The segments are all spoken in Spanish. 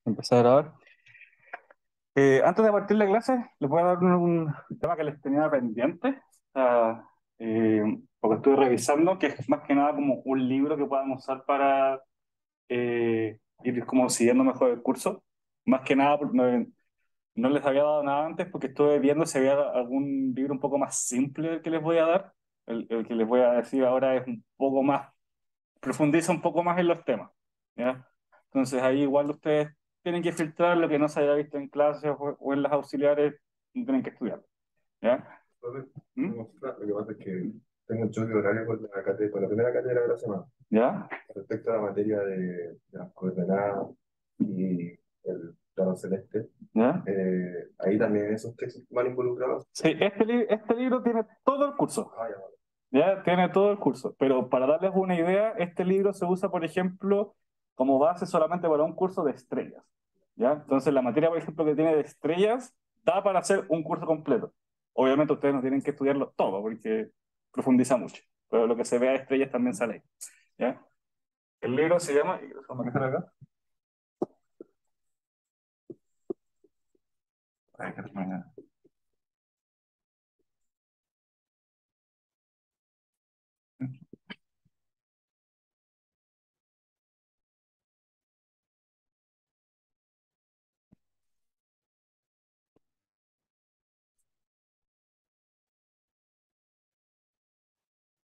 Empezar a grabar. Antes de partir la clase, les voy a dar un tema que les tenía pendiente. Porque estoy revisando, que es más que nada como un libro que puedan usar para ir como siguiendo mejor el curso. Más que nada, no les había dado nada antes porque estuve viendo si había algún libro un poco más simple del que les voy a dar. El que les voy a decir ahora es un poco más, profundiza un poco más en los temas. ¿Ya? Entonces ahí igual ustedes tienen que filtrar lo que no se haya visto en clases o en las auxiliares, no tienen que estudiar. ¿Ya? Profe, ¿Mm? lo que pasa es que tengo un choque horario con la primera cátedra de la semana. ¿Ya? Respecto a la materia de las coordenadas y el plano celeste, ¿Ya? ahí también esos textos van involucrados. Sí, este libro tiene todo el curso. Ah, ya, vale. Ya tiene todo el curso, pero para darles una idea, este libro se usa, por ejemplo, como base solamente para un curso de estrellas. ¿Ya? Entonces, la materia, por ejemplo, que tiene de estrellas, da para hacer un curso completo. Obviamente, ustedes no tienen que estudiarlo todo, porque profundiza mucho, pero lo que se vea de estrellas también sale ahí. ¿Ya? El libro se llama, y déjame dejar acá. Ay, qué pena.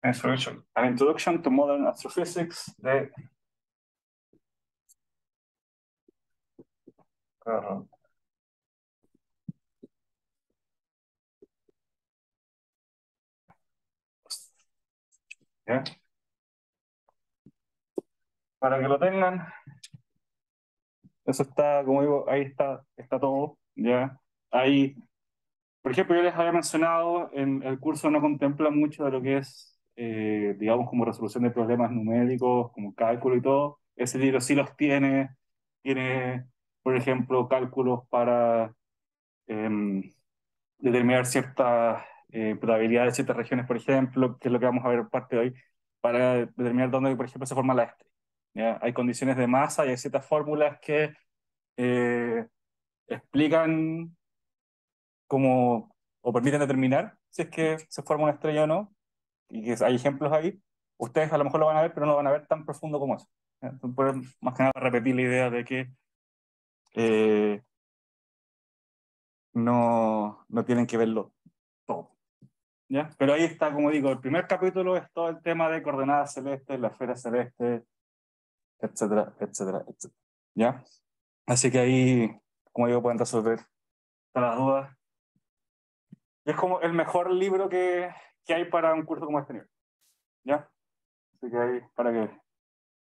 Introduction. An Introduction to Modern Astrophysics de... ah, ¿ya? Para que lo tengan, eso está, como digo, ahí está todo, ¿ya? Ahí, por ejemplo, yo les había mencionado, en el curso no contempla mucho de lo que es, digamos, como resolución de problemas numéricos, como cálculo y todo. Ese libro sí los tiene, por ejemplo, cálculos para determinar ciertas probabilidades de ciertas regiones, por ejemplo, que es lo que vamos a ver parte de hoy, para determinar dónde, por ejemplo, se forma la estrella. ¿Ya? Hay condiciones de masa y hay ciertas fórmulas que eh, explican cómo o permiten determinar si es que se forma una estrella o no, y que hay ejemplos ahí. Ustedes a lo mejor lo van a ver, pero no lo van a ver tan profundo como eso. ¿Ya? Entonces, más que nada repetir la idea de que eh, no tienen que verlo todo. ¿Ya? Pero ahí está, como digo, el primer capítulo es todo el tema de coordenadas celestes, la esfera celeste, etcétera, etcétera, etcétera. ¿Ya? Así que ahí, como digo, pueden resolver todas las dudas. Y es como el mejor libro que hay para un curso como este nivel. ¿Ya? Así que ahí, para que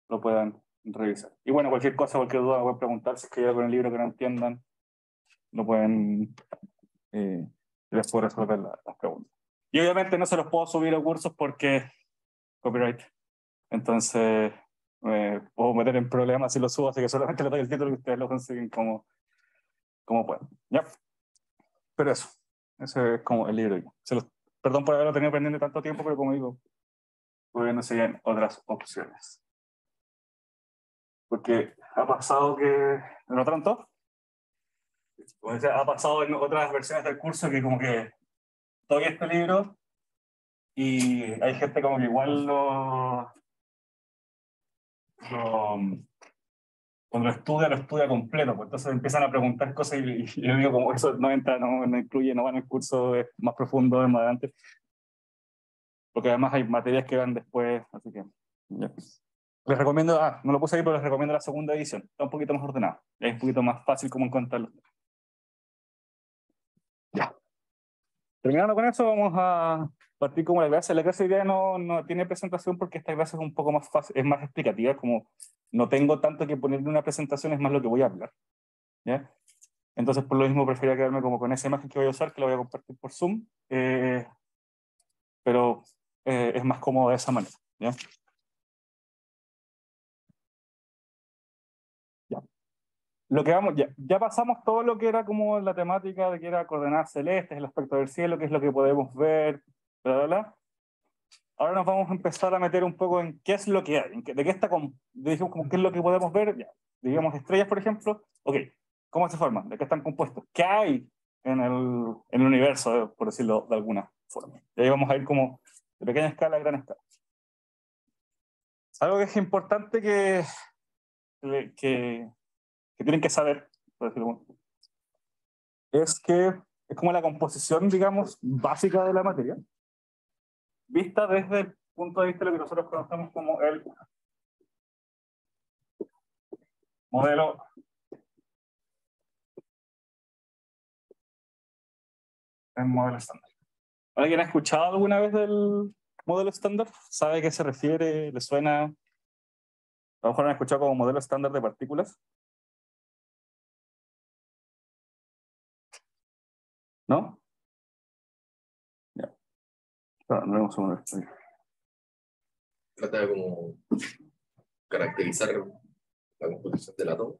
lo puedan revisar. Y bueno, cualquier cosa, cualquier duda, pueden preguntar si es que hay algo en el libro que no entiendan, lo pueden, eh, les puedo resolver las preguntas. Y obviamente no se los puedo subir a cursos porque copyright. Entonces, me puedo meter en problemas si lo subo, así que solamente le doy el título y ustedes lo consiguen como puedan. ¿Ya? Pero eso, ese es como el libro. Perdón por haberlo tenido pendiente tanto tiempo, pero como digo, pues no serían otras opciones. Porque ha pasado que, ¿no tanto? O sea, ha pasado en otras versiones del curso que como que doy este libro y hay gente como que igual lo, cuando lo estudia completo, pues entonces empiezan a preguntar cosas y yo digo como eso no entra, no incluye, no va en el curso, es más profundo, es más adelante, porque además hay materias que van después, así que ya. Les recomiendo, no lo puse ahí, pero les recomiendo la segunda edición, está un poquito más ordenado, es un poquito más fácil como encontrarlo. Ya. Terminando con eso, vamos a partir como la clase. La clase hoy día no tiene presentación porque esta clase es un poco más fácil, es más explicativa, como no tengo tanto que ponerle una presentación, es más lo que voy a hablar. ¿Ya? Entonces, por lo mismo, prefería quedarme como con esa imagen que voy a usar, que la voy a compartir por Zoom, pero es más cómodo de esa manera. ¿Ya? Ya. Lo que vamos, ya pasamos todo lo que era como la temática de que era coordenadas celestes, el aspecto del cielo, que es lo que podemos ver, bla, bla, bla. Ahora nos vamos a empezar a meter un poco en qué es lo que hay, de qué está, dijimos como qué es lo que podemos ver. Ya. digamos, estrellas, por ejemplo, ok, ¿cómo se forman? ¿De qué están compuestos? ¿Qué hay en el universo, por decirlo de alguna forma? Y ahí vamos a ir como de pequeña escala a gran escala. Algo que es importante que tienen que saber, por decirlo, es que es como la composición, digamos, básica de la materia, vista desde el punto de vista de lo que nosotros conocemos como el modelo estándar. ¿Alguien ha escuchado alguna vez del modelo estándar? ¿Sabe a qué se refiere? ¿Le suena? A lo mejor han escuchado como modelo estándar de partículas. ¿No? Ya. No vemos uno. Trata de como caracterizar la composición del átomo.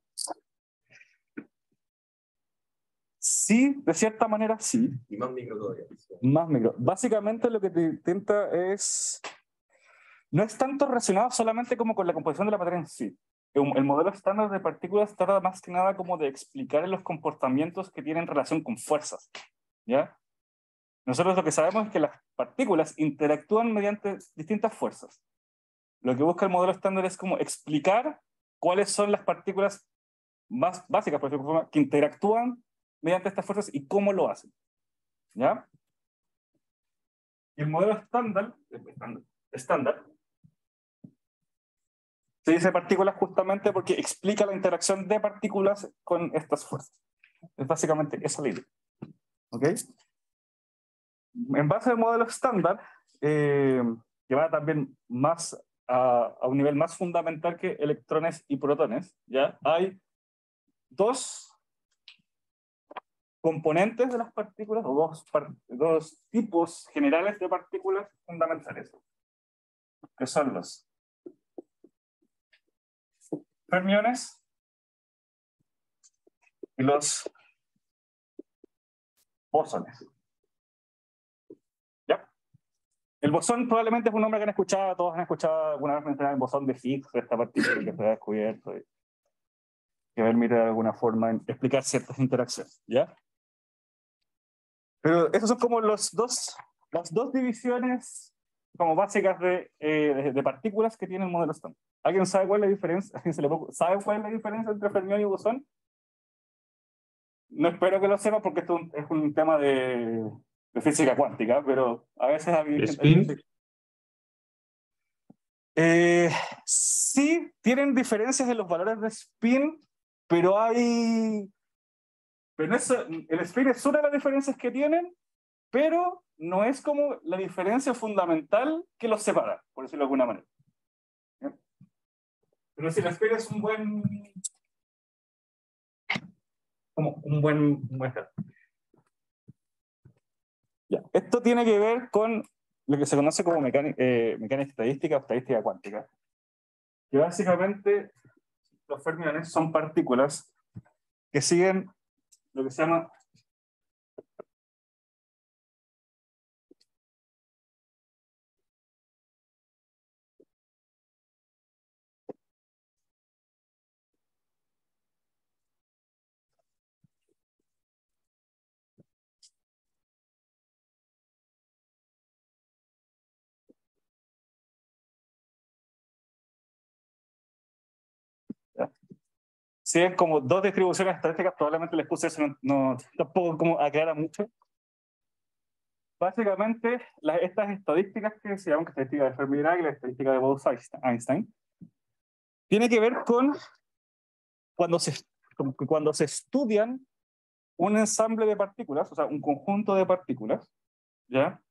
Sí, de cierta manera sí. Y más micro todavía. Más micro. Básicamente lo que te intenta es... No es tanto relacionado solamente como con la composición de la materia en sí. El modelo estándar de partículas trata más que nada como de explicar los comportamientos que tienen relación con fuerzas. ¿Ya? Nosotros lo que sabemos es que las partículas interactúan mediante distintas fuerzas. Lo que busca el modelo estándar es como explicar cuáles son las partículas más básicas, por ejemplo, que interactúan mediante estas fuerzas y cómo lo hacen. ¿Ya? Y el modelo estándar se dice partículas justamente porque explica la interacción de partículas con estas fuerzas. Es básicamente esa la idea. ¿Ok? En base al modelo estándar, que va también más a un nivel más fundamental que electrones y protones, ¿ya? Hay dos componentes de las partículas, o dos tipos generales de partículas fundamentales, que son los fermiones y los bosones. ¿Ya? El bosón probablemente es un nombre que han escuchado, todos han escuchado alguna vez mencionar el bosón de Higgs, esta partícula que se ha descubierto, y que permite de alguna forma explicar ciertas interacciones, ¿ya? Pero esas son como las dos divisiones como básicas de partículas que tiene el modelo estándar. ¿Alguien sabe cuál es la diferencia? ¿Sabe cuál es la diferencia entre fermión y bosón? No espero que lo sepa porque esto es un tema de física cuántica, pero a veces hay ¿Spin? sí, tienen diferencias en los valores de spin, pero pero el spin es una de las diferencias que tienen, pero no es como la diferencia fundamental que los separa, por decirlo de alguna manera. ¿Ya? Pero si el spin es un buen ejemplo. Ya. Esto tiene que ver con lo que se conoce como mecánica estadística o estadística cuántica, que básicamente los fermiones son partículas que siguen lo que se llama si es como dos distribuciones estadísticas, probablemente les puse eso, tampoco como aclara mucho. Básicamente, estas estadísticas que se llaman estadística de Fermi-Dirac y la estadística de Bose-Einstein, tiene que ver con cuando se estudian un ensamble de partículas, o sea, un conjunto de partículas, ¿ya?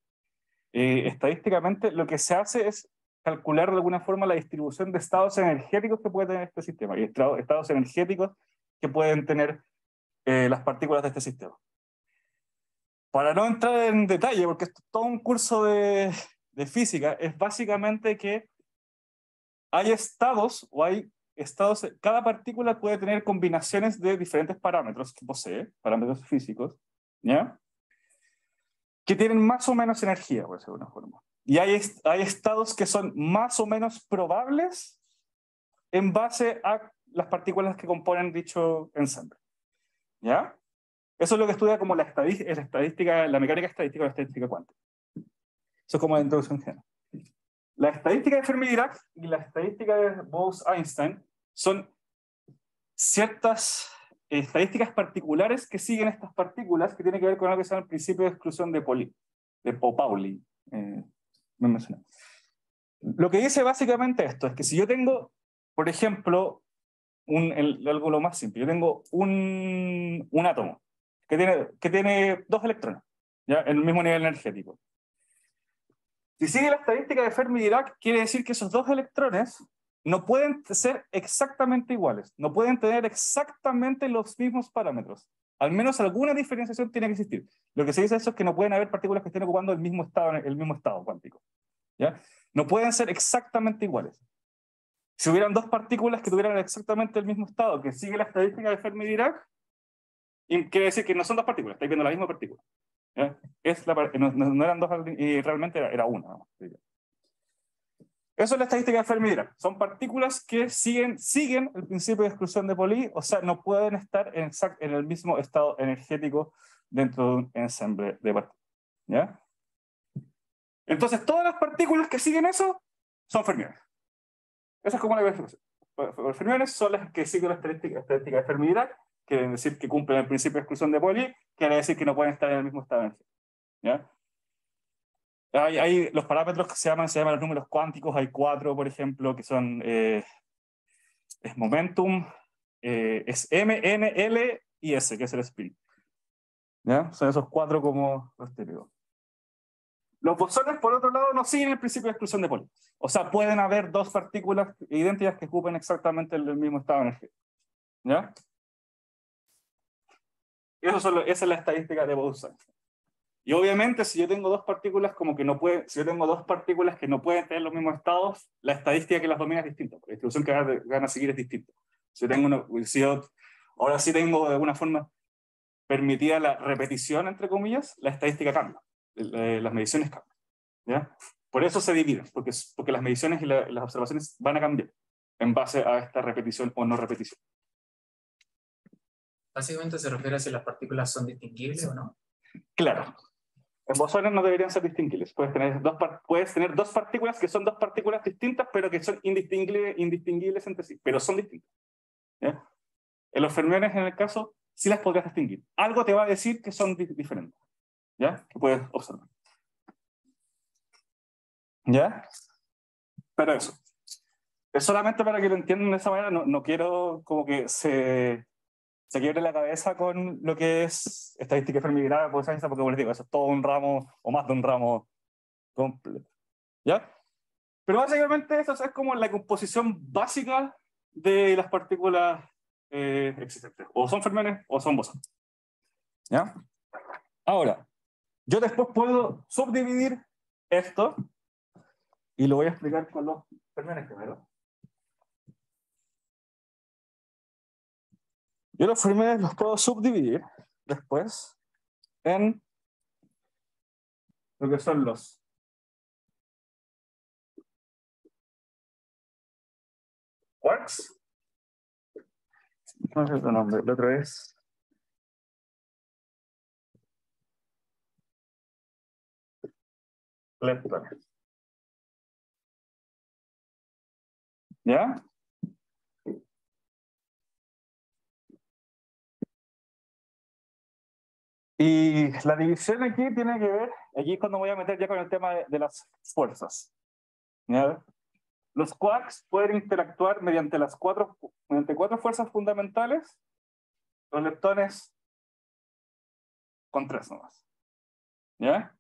Estadísticamente lo que se hace es calcular de alguna forma la distribución de estados energéticos que puede tener este sistema y estados energéticos que pueden tener las partículas de este sistema. Para no entrar en detalle, porque esto es todo un curso de física, es básicamente que hay estados, cada partícula puede tener combinaciones de diferentes parámetros que posee, parámetros físicos, ¿ya? Que tienen más o menos energía, por decirlo de alguna forma. Y hay estados que son más o menos probables en base a las partículas que componen dicho ensamble. ¿Ya? Eso es lo que estudia como la estadística, la mecánica estadística o la estadística cuántica. Eso es como la introducción general. La estadística de Fermi-Dirac y la estadística de Bose-Einstein son ciertas estadísticas particulares que siguen estas partículas que tienen que ver con algo que se llama el principio de exclusión de Pauli. Me mencioné. Lo que dice básicamente esto es que si yo tengo, por ejemplo, algo lo más simple, yo tengo un átomo que tiene dos electrones, ¿ya? En el mismo nivel energético. Si sigue la estadística de Fermi-Dirac, quiere decir que esos dos electrones no pueden ser exactamente iguales, no pueden tener exactamente los mismos parámetros. Al menos alguna diferenciación tiene que existir. Lo que se dice eso es que no pueden haber partículas que estén ocupando el mismo estado cuántico, ¿ya? No pueden ser exactamente iguales. Si hubieran dos partículas que tuvieran exactamente el mismo estado, que sigue la estadística de Fermi-Dirac, quiere decir que no son dos partículas, estáis viendo la misma partícula. ¿Ya? No eran dos, y realmente era una. ¿No? Eso es la estadística de Fermi-Dirac. Son partículas que siguen el principio de exclusión de Pauli, o sea, no pueden estar en el mismo estado energético dentro de un ensamble de partículas. ¿Ya? Entonces, todas las partículas que siguen eso son fermiones. Esa es como la definición. Los fermiones son las que siguen la estadística de Fermi-Dirac, quiere decir que cumplen el principio de exclusión de Pauli, quiere decir que no pueden estar en el mismo estado energético. ¿Ya? Hay los parámetros que se llaman los números cuánticos, hay 4, por ejemplo, que son es momentum, es M, N, L y S, que es el spin. ¿Ya? Son esos 4 como los típicos. Los bosones, por otro lado, no siguen el principio de exclusión de Pauli. O sea, pueden haber dos partículas idénticas que ocupen exactamente el mismo estado energético. ¿Ya? Esa es la estadística de Bose-Einstein. Y obviamente, si yo tengo dos partículas si yo tengo dos partículas que no pueden tener los mismos estados, la estadística que las domina es distinta. La distribución que van a seguir es distinta. Ahora sí tengo de alguna forma permitida la repetición, entre comillas, la estadística cambia. Las mediciones cambian. ¿Ya? Por eso se dividen, porque las mediciones y las observaciones van a cambiar en base a esta repetición o no repetición. Básicamente se refiere a si las partículas son distinguibles o no. Claro. En bosones no deberían ser distinguibles. Puedes tener dos partículas que son dos partículas distintas, pero que son indistinguibles entre sí, pero son distintas. ¿Ya? En los fermiones, en el caso, sí las podrías distinguir. Algo te va a decir que son diferentes. ¿Ya? Que puedes observar. ¿Ya? Pero eso. Es solamente para que lo entiendan de esa manera. No quiero como que se quiebre la cabeza con lo que es estadística Fermi-Dirac, porque como les digo, eso es todo un ramo o más de un ramo completo. ¿Ya? Pero básicamente eso es como la composición básica de las partículas existentes. O son fermiones o son bosones. ¿Ya? Ahora, yo después puedo subdividir esto y lo voy a explicar con los fermiones primero. Yo los fermiones los puedo subdividir después en lo que son los quarks. No sé el nombre, el otro es leptones. ¿Ya? Y la división aquí tiene que ver, aquí es cuando voy a meter ya con el tema de las fuerzas. ¿Ya? Los quarks pueden interactuar mediante cuatro fuerzas fundamentales, los leptones con 3 nomás. ¿Ya?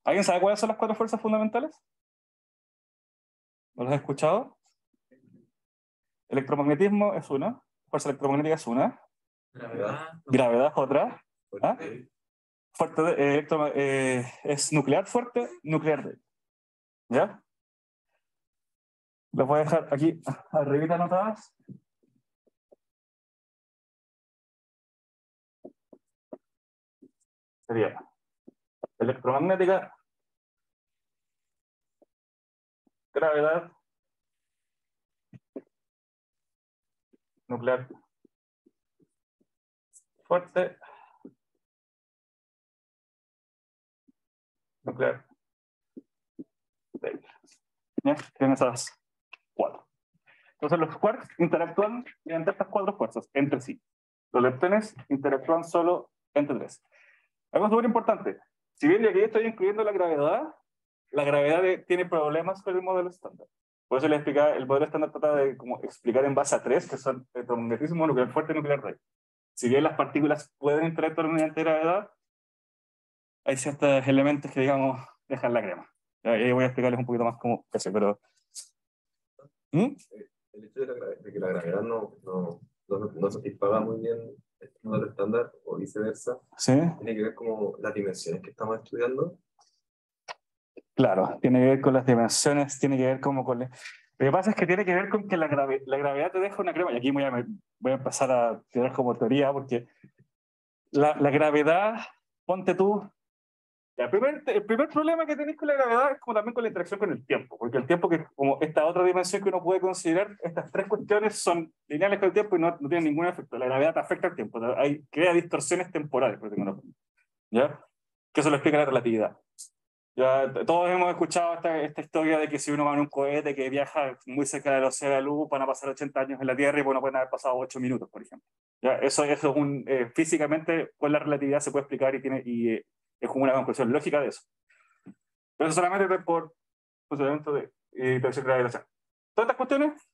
¿Alguien sabe cuáles son las 4 fuerzas fundamentales? ¿No las he escuchado? Electromagnetismo es una, fuerza electromagnética es una, gravedad es otra, ¿ah? Es nuclear fuerte, nuclear débil. ¿Ya? Los voy a dejar aquí arribita anotadas. Sería electromagnética, gravedad, nuclear fuerte, nuclear débil. ¿Ya? Tienen esas 4. Entonces los quarks interactúan entre estas 4 fuerzas, entre sí. Los leptones interactúan solo entre 3. Algo súper importante. Si bien aquí estoy incluyendo la gravedad tiene problemas con el modelo estándar. Por eso les explicaba, el modelo estándar trata de como explicar en base a 3, que son electromagnetismo, nuclear fuerte y nuclear débil. Si bien las partículas pueden interactuar mediante gravedad, hay ciertos elementos que, digamos, dejan la crema. Ahí voy a explicarles un poquito más cómo eso, pero... El hecho de que la gravedad no satisfaga muy bien el modelo estándar o viceversa, ¿Sí? tiene que ver como las dimensiones que estamos estudiando. Claro, tiene que ver con las dimensiones, tiene que ver como con... Lo que pasa es que tiene que ver con que la gravedad te deja una crema, y aquí voy a empezar a tirar como teoría, porque la gravedad, ponte tú... El primer problema que tenéis con la gravedad es como también con la interacción con el tiempo, porque el tiempo, que es como esta otra dimensión que uno puede considerar, estas 3 cuestiones son lineales con el tiempo y no tienen ningún efecto. La gravedad te afecta al tiempo, crea distorsiones temporales, por ejemplo, ¿ya? Que eso lo explica la relatividad. Ya, todos hemos escuchado esta historia de que si uno va en un cohete que viaja muy cerca de la velocidad de la luz, van a pasar 80 años en la Tierra y bueno, pueden haber pasado 8 minutos, por ejemplo. Ya, eso es físicamente con la relatividad se puede explicar y es como una conclusión lógica de eso. Pero eso solamente por funcionamiento de interacción de gravitación. Todas estas cuestiones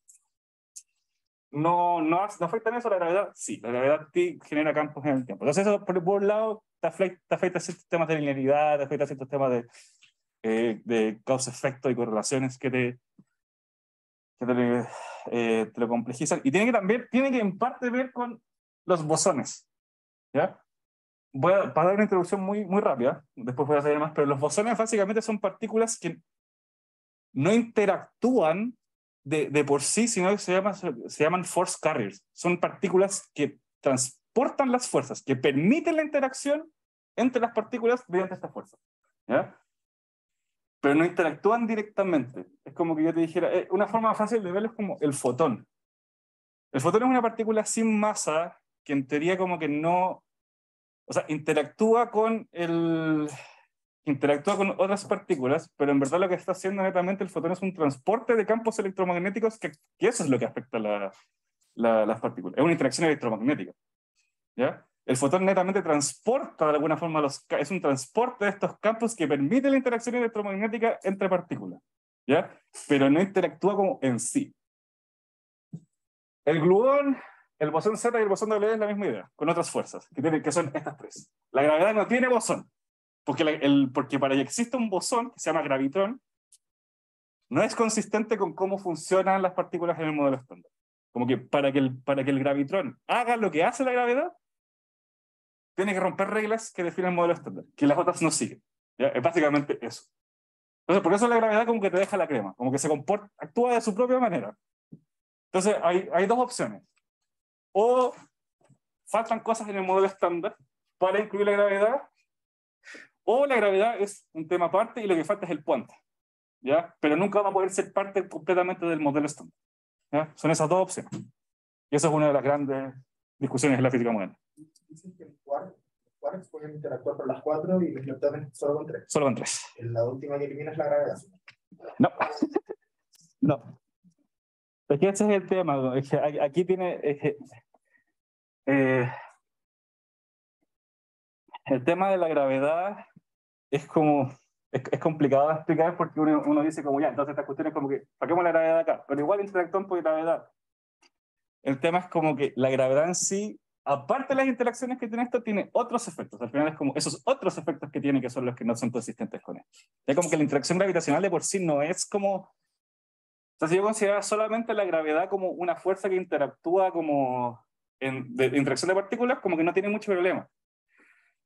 no afectan eso, la gravedad sí, la gravedad sí genera campos en el tiempo. Entonces eso por un lado te afecta ciertos temas de linealidad, te afecta ciertos temas de causa-efecto y correlaciones que te lo complejizan. Y tiene que en parte ver con los bosones. ¿Ya? Para dar una introducción muy rápida, después voy a hacer más, pero los bosones básicamente son partículas que no interactúan de por sí, sino que se llaman force carriers. Son partículas que transportan las fuerzas, que permiten la interacción entre las partículas mediante esta fuerza. ¿Ya? Pero no interactúan directamente. Es como que yo te dijera, una forma fácil de verlo es como el fotón. El fotón es una partícula sin masa que en teoría como que no, o sea, interactúa con otras partículas, pero en verdad lo que está haciendo netamente el fotón es un transporte de campos electromagnéticos que eso es lo que afecta las partículas. Es una interacción electromagnética. ¿Ya? El fotón netamente transporta de alguna forma es un transporte de estos campos que permite la interacción electromagnética entre partículas, ¿ya? Pero no interactúa como en sí. El gluón, el bosón Z y el bosón W es la misma idea, con otras fuerzas, que son estas 3. La gravedad no tiene bosón, porque para que exista un bosón, que se llama gravitrón, no es consistente con cómo funcionan las partículas en el modelo estándar. Como que para que el gravitrón haga lo que hace la gravedad, tiene que romper reglas que definen el modelo estándar, que las otras no siguen. ¿Ya? Es básicamente eso. Entonces, por eso la gravedad como que te deja la crema, como que actúa de su propia manera. Entonces, hay 2 opciones. O faltan cosas en el modelo estándar para incluir la gravedad, o la gravedad es un tema aparte y lo que falta es el puente. ¿Ya? Pero nunca va a poder ser parte completamente del modelo estándar. ¿Ya? Son esas 2 opciones. Y eso es una de las grandes discusiones en la física moderna. Dicen que los quarks pueden interactuar con las 4 y los leptones solo con 3. Solo con 3. La última que elimina es la gravedad. No. No. Es que ese es el tema. Es que aquí tiene... el tema de la gravedad es como... Es complicado de explicar porque uno dice como ya, entonces estas cuestiones como que saquemos la gravedad de acá, pero igual interactúan por gravedad. El tema es como que la gravedad en sí, aparte de las interacciones que tiene esto, tiene otros efectos. Al final es como esos otros efectos que tiene que son los que no son consistentes con esto. Es como que la interacción gravitacional de por sí no es como... O sea, si yo considerara solamente la gravedad como una fuerza que interactúa como de interacción de partículas, como que no tiene mucho problema.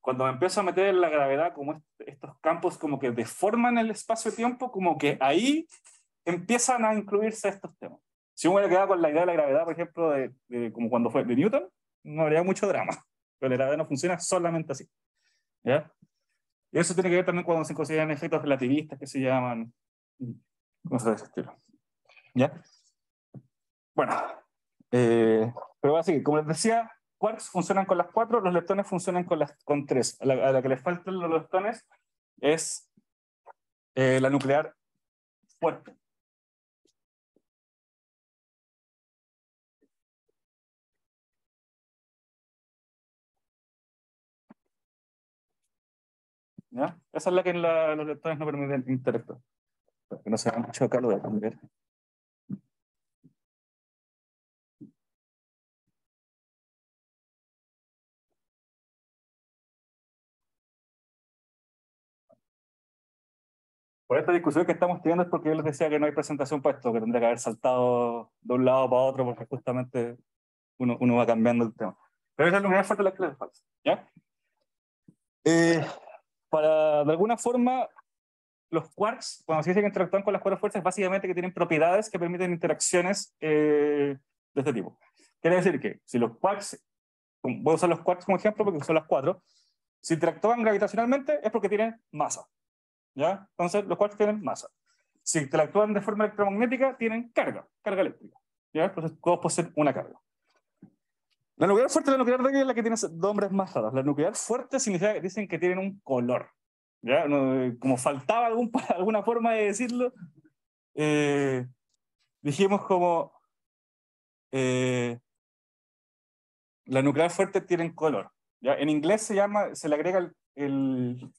Cuando me empiezo a meter en la gravedad como estos campos como que deforman el espacio-tiempo, como que ahí empiezan a incluirse estos temas. Si uno hubiera quedado con la idea de la gravedad, por ejemplo, como cuando fue de Newton, no habría mucho drama. Pero la gravedad no funciona solamente así. ¿Ya? Y eso tiene que ver también cuando se consideran efectos relativistas que se llaman cosas de ese estilo. ¿Ya? Bueno, Pero así, como les decía, quarks funcionan con las 4, los leptones funcionan con 3. A la que les faltan los leptones es la nuclear fuerte. ¿Ya? Esa es la que en los leptones no permiten interactuar. Que no se haga mucho acá, lo voy a cambiar. Por esta discusión que estamos teniendo es porque yo les decía que no hay presentación para esto, que tendría que haber saltado de un lado para otro porque justamente uno va cambiando el tema. Pero esa es la unidad fuerte de la que les falta. ¿Ya? Para, de alguna forma, los quarks, cuando se dice que interactúan con las 4 fuerzas, básicamente que tienen propiedades que permiten interacciones de este tipo. Quiere decir que si los quarks, voy a usar los quarks como ejemplo porque son las 4, si interactúan gravitacionalmente es porque tienen masa. ¿Ya? Entonces los quarks tienen masa. Si interactúan de forma electromagnética, tienen carga eléctrica. ¿Ya? Entonces todos poseen una carga. La nuclear fuerte y la nuclear débil es la que tiene nombres más raros. La nuclear fuerte significa que dicen que tienen un color. ¿Ya? Como faltaba alguna forma de decirlo, dijimos como la nuclear fuerte tienen color. ¿Ya? En inglés se le agrega el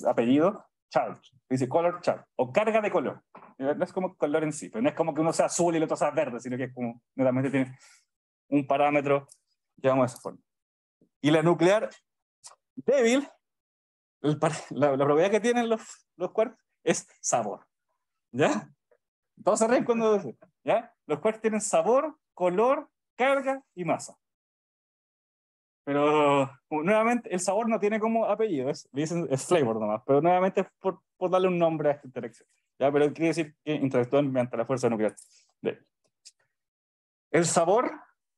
apellido charge, dice color charge, o carga de color. No es como color en sí, pero no es como que uno sea azul y el otro sea verde, sino que es como, netamente tiene un parámetro, llamamos de esa forma. Y la nuclear débil, la propiedad que tienen los quarks es sabor. ¿Ya? Todos se ríen cuando dicen, ¿ya? Los quarks tienen sabor, color, carga y masa. Pero nuevamente el sabor no tiene como apellido, es flavor nomás, pero nuevamente es por darle un nombre a esta interacción. ¿Ya? Pero quiere decir que interactúan mediante la fuerza nuclear débil. El sabor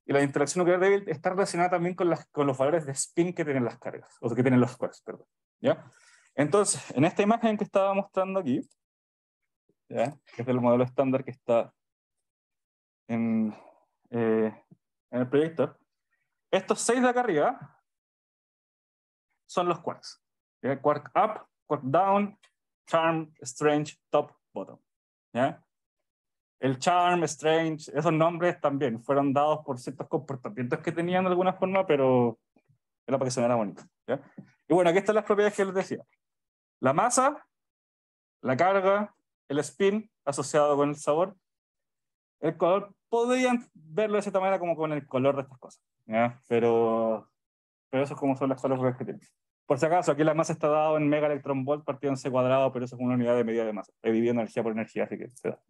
y la interacción nuclear débil está relacionada también con los valores de spin que tienen las cargas, o que tienen los quarks, perdón. ¿Ya? Entonces, en esta imagen que estaba mostrando aquí, ¿ya? Que es el modelo estándar que está en el proyector, estos 6 de acá arriba son los quarks. ¿Ya? Quark up, quark down, charm, strange, top, bottom. ¿Ya? El charm, strange, esos nombres también fueron dados por ciertos comportamientos que tenían de alguna forma, pero era para que sonara bonito. ¿Ya? Y bueno, aquí están las propiedades que les decía. La masa, la carga, el spin asociado con el sabor, el color, podrían verlo de cierta manera como con el color de estas cosas. ¿Ya? Pero eso es como son las propiedades que tienen. Por si acaso, aquí la masa está dado en mega electron volt partido en C cuadrado, pero eso es una unidad de medida de masa. He dividido energía por energía, así que se da.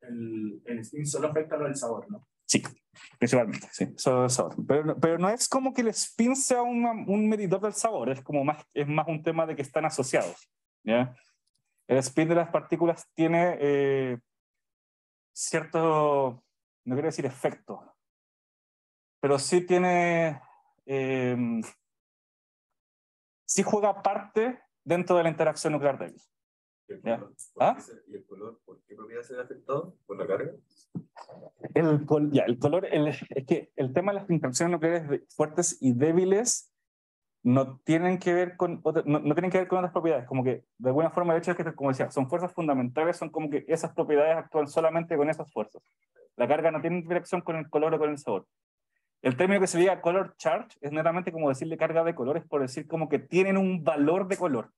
El spin solo afecta lo del sabor, ¿no? Sí, principalmente, sí, eso es sabor. Pero no es como que el spin sea un medidor del sabor, es más un tema de que están asociados. ¿Ya? El spin de las partículas tiene cierto, no quiero decir efecto, pero sí tiene, sí juega parte dentro de la interacción nuclear débil. ¿Y el color? ¿Por qué propiedad se ve afectado? ¿Por la carga? El color, es que el tema de las interacciones nucleares fuertes y débiles no tienen que ver con no tienen que ver con otras propiedades, como que de alguna forma el hecho es que, como decía, son fuerzas fundamentales, son como que esas propiedades actúan solamente con esas fuerzas. La carga no tiene interacción con el color o con el sabor. El término que se diga color charge es netamente como decirle carga de colores, por decir como que tienen un valor de color,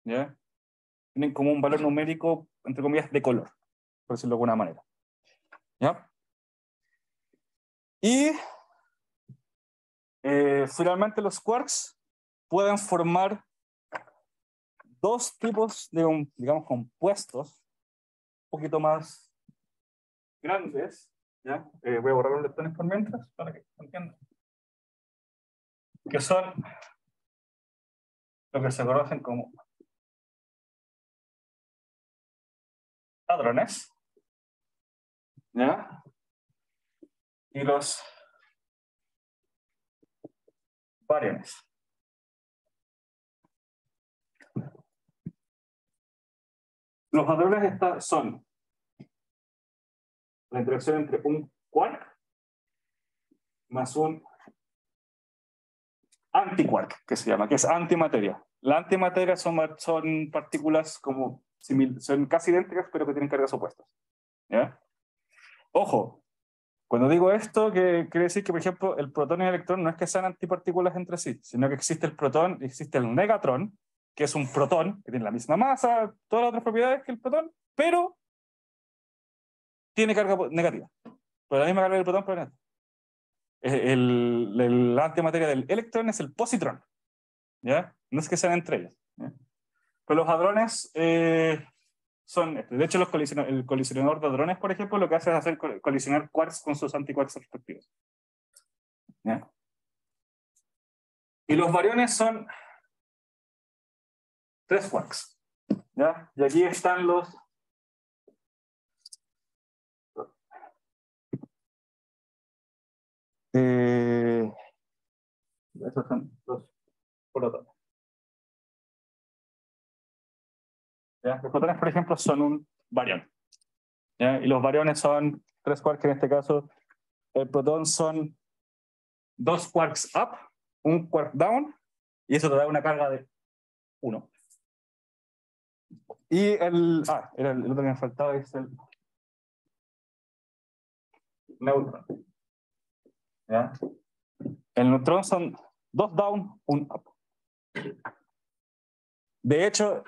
¿ya? Tienen como un valor numérico, entre comillas, de color, por decirlo de alguna manera. ¿Ya? Y finalmente los quarks pueden formar dos tipos de, digamos, compuestos un poquito más grandes. ¿Ya? Voy a borrar los leptones por mientras para que entiendan. Que son lo que se conocen como hadrones. ¿Ya? Y los bariones. Los hadrones son la interacción entre un quark más un antiquark, que se llama, que es antimateria. La antimateria son partículas como son casi idénticas, pero que tienen cargas opuestas. ¿Ya? Ojo, cuando digo esto, que quiere decir que, por ejemplo, el protón y el electrón no es que sean antipartículas entre sí, sino que existe el protón y existe el negatrón, que es un protón que tiene la misma masa, todas las otras propiedades que el protón, pero tiene carga negativa. Pero la misma carga del protón, pero negativa. La antimateria del electrón es el positrón, ¿ya? No es que sean entre ellos, ¿ya? Pero los hadrones son, de hecho, el colisionador de hadrones, por ejemplo, lo que hace es hacer colisionar quarks con sus antiquarks respectivos, ¿ya? Y los bariones son 3 quarks, ¿ya? Y aquí están los esos son los protones. ¿Ya? Los protones, por ejemplo, son un barión, ¿ya? Y los bariones son 3 quarks, en este caso el protón son 2 quarks up, 1 quark down, y eso te da una carga de 1. Y el otro que me faltaba es el neutrón, ¿ya? El neutrón son 2 down, 1 up. De hecho,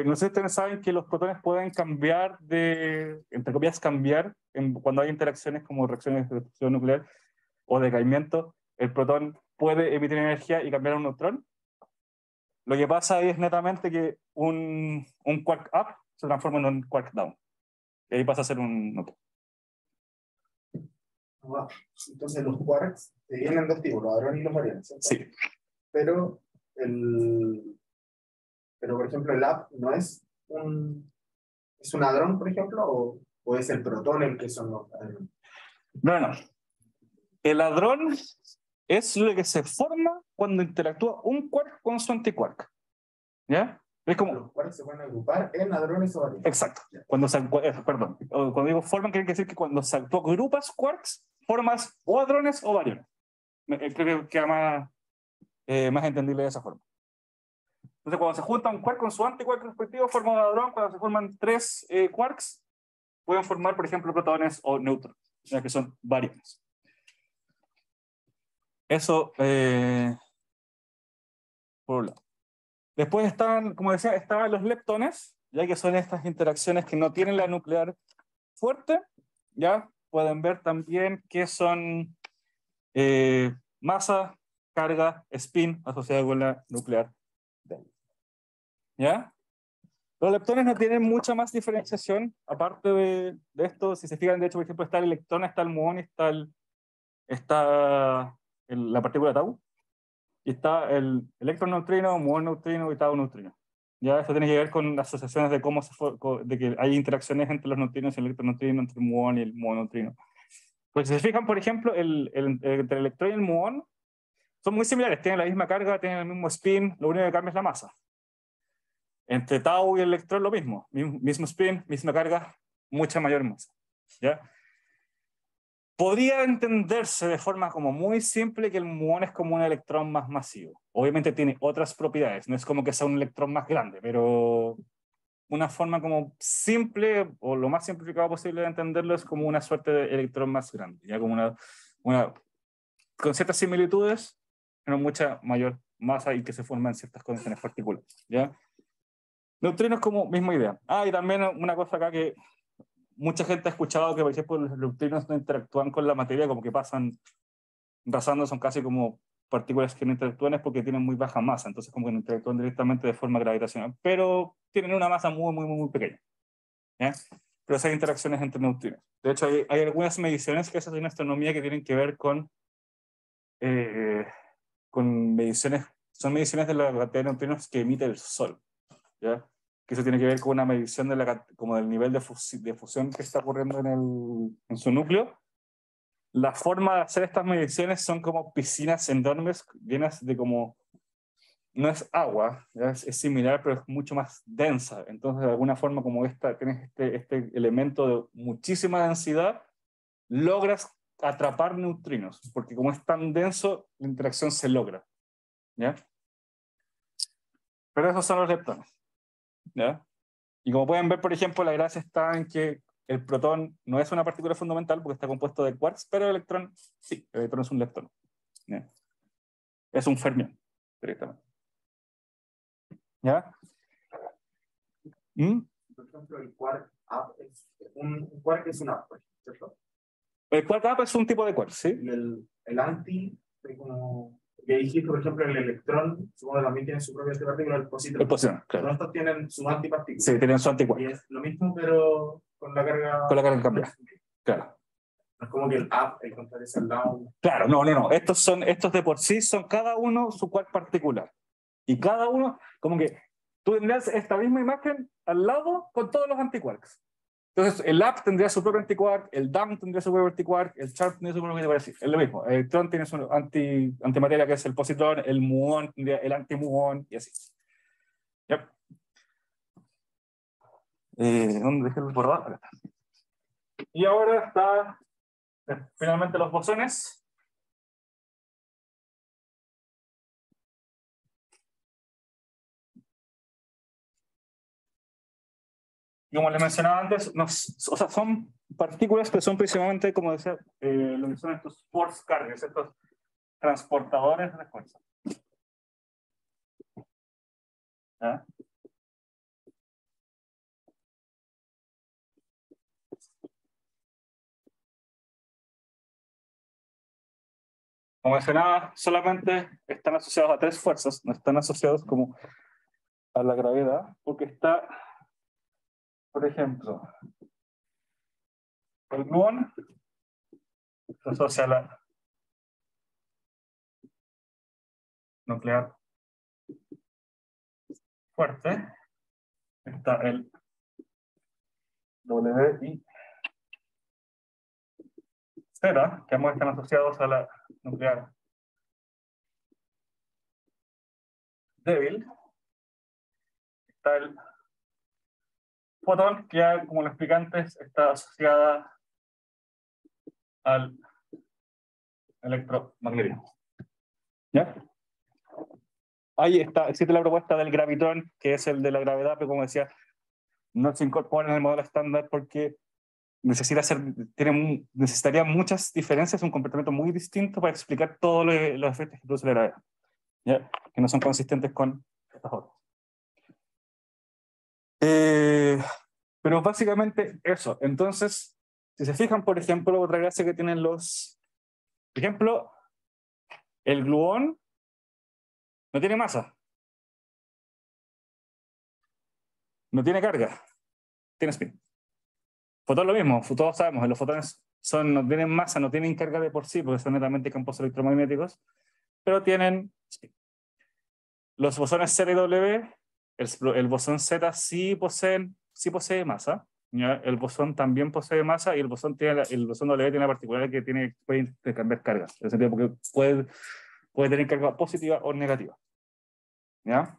no sé si ustedes saben que los protones pueden cambiar entre comillas, cambiar cuando hay interacciones como reacciones de destrucción nuclear o decaimiento. El protón puede emitir energía y cambiar a un neutrón. Lo que pasa ahí es netamente que un quark up se transforma en un quark down. Y ahí pasa a ser un neutrón. Wow. Entonces los quarks se dividen en dos tipos, los hadrones y los bariones, ¿cierto? Sí. Pero por ejemplo, el up no es es un hadrón, por ejemplo, o es el protón el que son los hadrones. No. El hadrón es lo que se forma cuando interactúa un quark con su antiquark, ¿ya? Es como... Los quarks se pueden agrupar en hadrones o bariones. Exacto. Cuando digo forman, quiere decir que cuando tú agrupas quarks, formas o hadrones o bariones. Creo que queda más entendible de esa forma. Entonces, cuando se junta un quark con su antiquark respectivo, forma un hadrón. Cuando se forman 3 quarks, pueden formar, por ejemplo, protones o neutrones, ya que son bariones. Eso, por un lado. Después estaban, como decía, estaban los leptones, ya que son estas interacciones que no tienen la nuclear fuerte. Ya pueden ver también que son masa, carga, spin asociada con la nuclear débil. ¿Ya? Los leptones no tienen mucha más diferenciación, aparte de esto. Si se fijan, de hecho, por ejemplo, está el electrón, está el muón, está la partícula tau, y está el electrón neutrino, muón neutrino y tau neutrino. Ya esto tiene que ver con las asociaciones de de que hay interacciones entre los neutrinos y el electrón neutrino, entre el muón y el muón neutrino. Pues si se fijan, por ejemplo, entre el electrón y el muón son muy similares, tienen la misma carga, tienen el mismo spin, lo único que cambia es la masa. Entre tau y el electrón lo mismo, mismo spin, misma carga, mucha mayor masa, ¿ya? Podría entenderse de forma como muy simple que el muón es como un electrón más masivo. Obviamente tiene otras propiedades, no es como que sea un electrón más grande, pero una forma como simple o lo más simplificado posible de entenderlo es como una suerte de electrón más grande, ya como con ciertas similitudes, pero mucha mayor masa y que se forman ciertas condiciones particulares, ¿ya? Neutrinos como misma idea. Y también una cosa acá que mucha gente ha escuchado, que por ejemplo los neutrinos no interactúan con la materia, como que pasan rasando, son casi como partículas que no interactúan, es porque tienen muy baja masa, entonces como que no interactúan directamente de forma gravitacional, pero tienen una masa muy, muy, muy pequeña, ¿ya? Pero hay interacciones entre neutrinos. De hecho, hay algunas mediciones que se hacen en astronomía que tienen que ver con mediciones, son mediciones de la cantidad de neutrinos que emite el Sol, ¿ya? Que eso tiene que ver con una medición como del nivel de fusión que está ocurriendo en su núcleo. La forma de hacer estas mediciones son como piscinas enormes llenas de como, no es agua, es similar, pero es mucho más densa. Entonces, de alguna forma, como tienes este elemento de muchísima densidad, logras atrapar neutrinos, porque como es tan denso, la interacción se logra. ¿Ya? Pero esos son los leptones. ¿Ya? Y como pueden ver, por ejemplo, la gracia está en que el protón no es una partícula fundamental porque está compuesto de quarks, pero el electrón sí, el electrón es un leptón. ¿Ya? Es un fermión, directamente. ¿Ya? ¿Mm? Por ejemplo, el quark up es un quark es una up, ¿cierto? El quark up es un tipo de quark, ¿sí? Y el anti, como que dijiste, por ejemplo, el electrón, supongo que también tiene su propia antipartícula, el positron. El positron, claro. Pero estos tienen su antipartícula. Sí, tienen su antiquark. Y es lo mismo, pero con la carga. Con la carga cambiada. Claro. No es como que el up, el contrario es al lado. Claro, no. Estos de por sí son cada uno su quark particular. Y cada uno, como que tú tendrías esta misma imagen al lado con todos los antiquarks. Entonces, el up tendría su propio antiquark, el down tendría su propio antiquark, el sharp tendría su propio antiquark. Es lo mismo. El electrón tiene su antimateria, que es el positron, el muón tendría el antimuón, y así. Yep. ¿Dónde dejé el borrador? Acá está. Y ahora está finalmente los bosones. Y como les mencionaba antes, o sea, son partículas que son principalmente, como decía, lo que son estos force carriers, estos transportadores de fuerza. ¿Ya? Como mencionaba, solamente están asociados a 3 fuerzas, no están asociados como a la gravedad, porque está, por ejemplo, el gluón se asocia a la nuclear fuerte, está el W y Z, que ambos están asociados a la nuclear débil. Está el fotón, que ya, como lo expliqué antes, está asociada al electromagnetismo. ¿Ya? Ahí está, existe la propuesta del gravitón, que es el de la gravedad, pero como decía, no se incorpora en el modelo estándar porque necesitaría muchas diferencias, un comportamiento muy distinto para explicar todos los efectos que produce la gravedad, ¿ya? Que no son consistentes con estas otras. Pero básicamente eso. Entonces, si se fijan, por ejemplo, otra gracia que tienen por ejemplo, el gluón no tiene masa, no tiene carga, tiene spin. Fotón lo mismo, todos sabemos, los fotones no tienen masa, no tienen carga de por sí, porque son netamente campos electromagnéticos, pero tienen spin. Los bosones Z y W, el bosón Z sí posee masa, ¿ya? El bosón también posee masa y el bosón W tiene la particularidad que puede intercambiar cargas, en el sentido porque puede tener carga positiva o negativa. ¿Ya?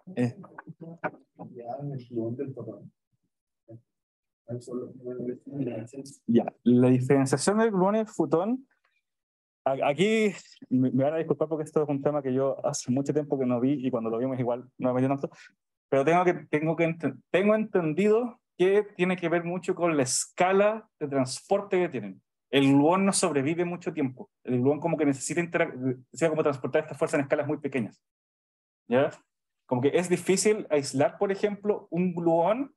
Ya en el gluón del fotón. Ya, la diferenciación del gluón y el fotón, aquí me van a disculpar porque esto es un tema que yo hace mucho tiempo que no vi y cuando lo vimos igual no me metí tanto, pero tengo entendido que tiene que ver mucho con la escala de transporte que tienen. El gluón no sobrevive mucho tiempo. El gluón como que necesita como transportar esta fuerza en escalas muy pequeñas. ¿Ya? Como que es difícil aislar, por ejemplo, un gluón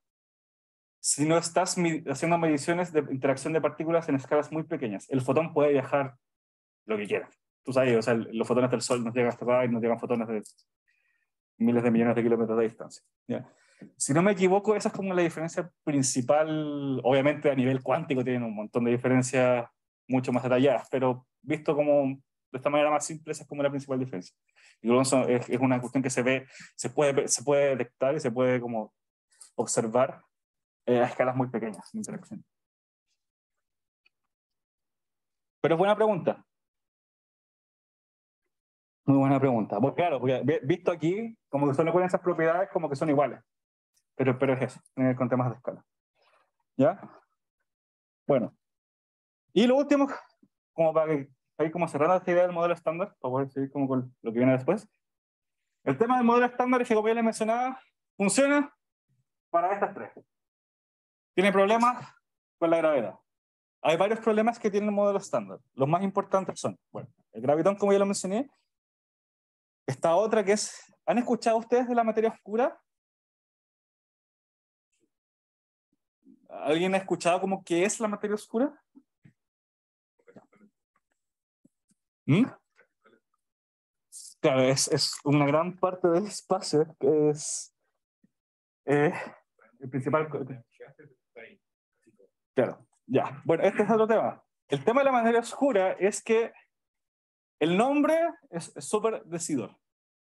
si no estás haciendo mediciones de interacción de partículas en escalas muy pequeñas. El fotón puede viajar lo que quiera. Tú sabes, o sea, los fotones del Sol nos llegan hasta acá y nos llegan fotones de miles de millones de kilómetros de distancia. ¿Ya? Si no me equivoco, esa es como la diferencia principal. Obviamente a nivel cuántico tienen un montón de diferencias mucho más detalladas, pero visto como de esta manera más simple, esa es como la principal diferencia. Y es una cuestión que se puede detectar y se puede como observar a escalas muy pequeñas de interacción. Pero es buena pregunta. Muy buena pregunta. Pues claro, porque visto aquí, como que solo con esas propiedades, como que son iguales. Pero es eso, con temas de escala. ¿Ya? Bueno. Y lo último, como para ir como cerrando esta idea del modelo estándar, para poder seguir como con lo que viene después. El tema del modelo estándar es que, como ya les mencionaba, funciona para estas tres. Tiene problemas con la gravedad. Hay varios problemas que tiene el modelo estándar. Los más importantes son, bueno, el gravitón, como ya lo mencioné. Esta otra que es, ¿han escuchado ustedes de la materia oscura? ¿Alguien ha escuchado como qué es la materia oscura? ¿Mm? Claro, es una gran parte del espacio que es el principal. Claro, ya. Bueno, este es otro tema. El tema de la materia oscura es que el nombre es súper decidor.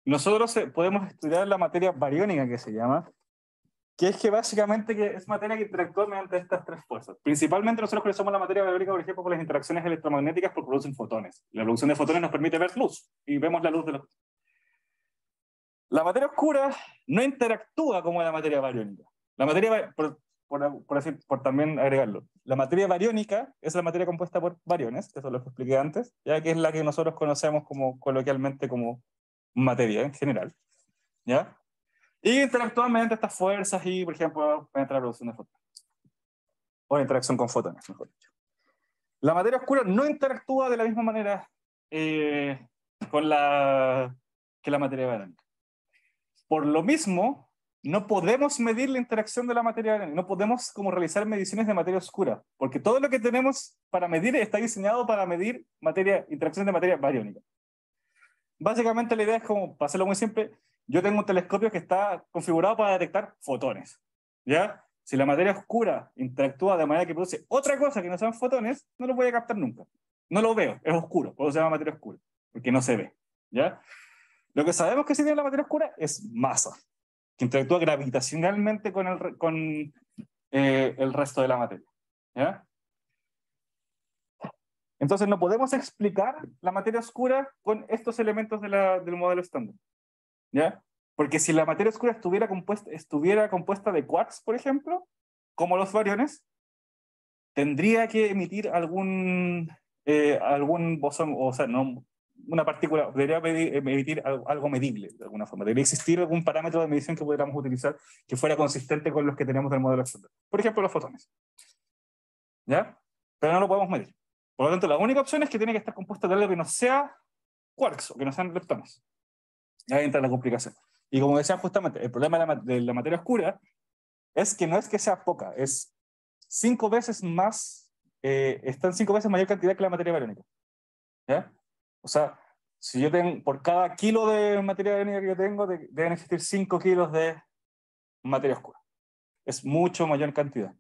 Nosotros podemos estudiar la materia bariónica, que se llama, que es que básicamente que es materia que interactúa mediante estas tres fuerzas. Principalmente nosotros conocemos la materia bariónica, por ejemplo, por las interacciones electromagnéticas porque producen fotones. La producción de fotones nos permite ver luz y vemos la luz de los... La materia oscura no interactúa como la materia bariónica. La materia, por también agregarlo, la materia bariónica es la materia compuesta por bariones, que eso lo expliqué antes, ya que es la que nosotros conocemos como coloquialmente como materia en general, ¿ya? Y interactúan mediante estas fuerzas y, por ejemplo, mediante la producción de fotones. O la interacción con fotones, mejor dicho. La materia oscura no interactúa de la misma manera con que la materia bariónica. Por lo mismo, no podemos medir la interacción de la materia bariónica, no podemos como realizar mediciones de materia oscura, porque todo lo que tenemos para medir está diseñado para medir interacciones de materia bariónica. Básicamente la idea es como, para hacerlo muy simple, yo tengo un telescopio que está configurado para detectar fotones, ¿ya? Si la materia oscura interactúa de manera que produce otra cosa que no sean fotones, no lo voy a captar nunca. No lo veo, es oscuro, por eso se llama materia oscura, porque no se ve, ¿ya? Lo que sabemos que sí tiene la materia oscura es masa, que interactúa gravitacionalmente con el resto de la materia, ¿ya? Entonces no podemos explicar la materia oscura con estos elementos del modelo estándar, ¿ya? Porque si la materia oscura estuviera compuesta de quarks, por ejemplo, como los bariones, tendría que emitir algún bosón, o sea, no, una partícula, debería emitir algo medible de alguna forma. Debería existir algún parámetro de medición que pudiéramos utilizar que fuera consistente con los que tenemos del modelo estándar. Por ejemplo, los fotones, ¿ya? Pero no lo podemos medir. Por lo tanto, la única opción es que tiene que estar compuesta de algo que no sea quarks o que no sean leptones. Ahí entra la complicación. Y como decía justamente, el problema de la materia oscura es que no es que sea poca, es 5 veces más, está en 5 veces mayor cantidad que la materia bariónica, ¿ya? O sea, si yo tengo, por cada kilo de materia bariónica que yo tengo, deben existir 5 kilos de materia oscura. Es mucho mayor cantidad.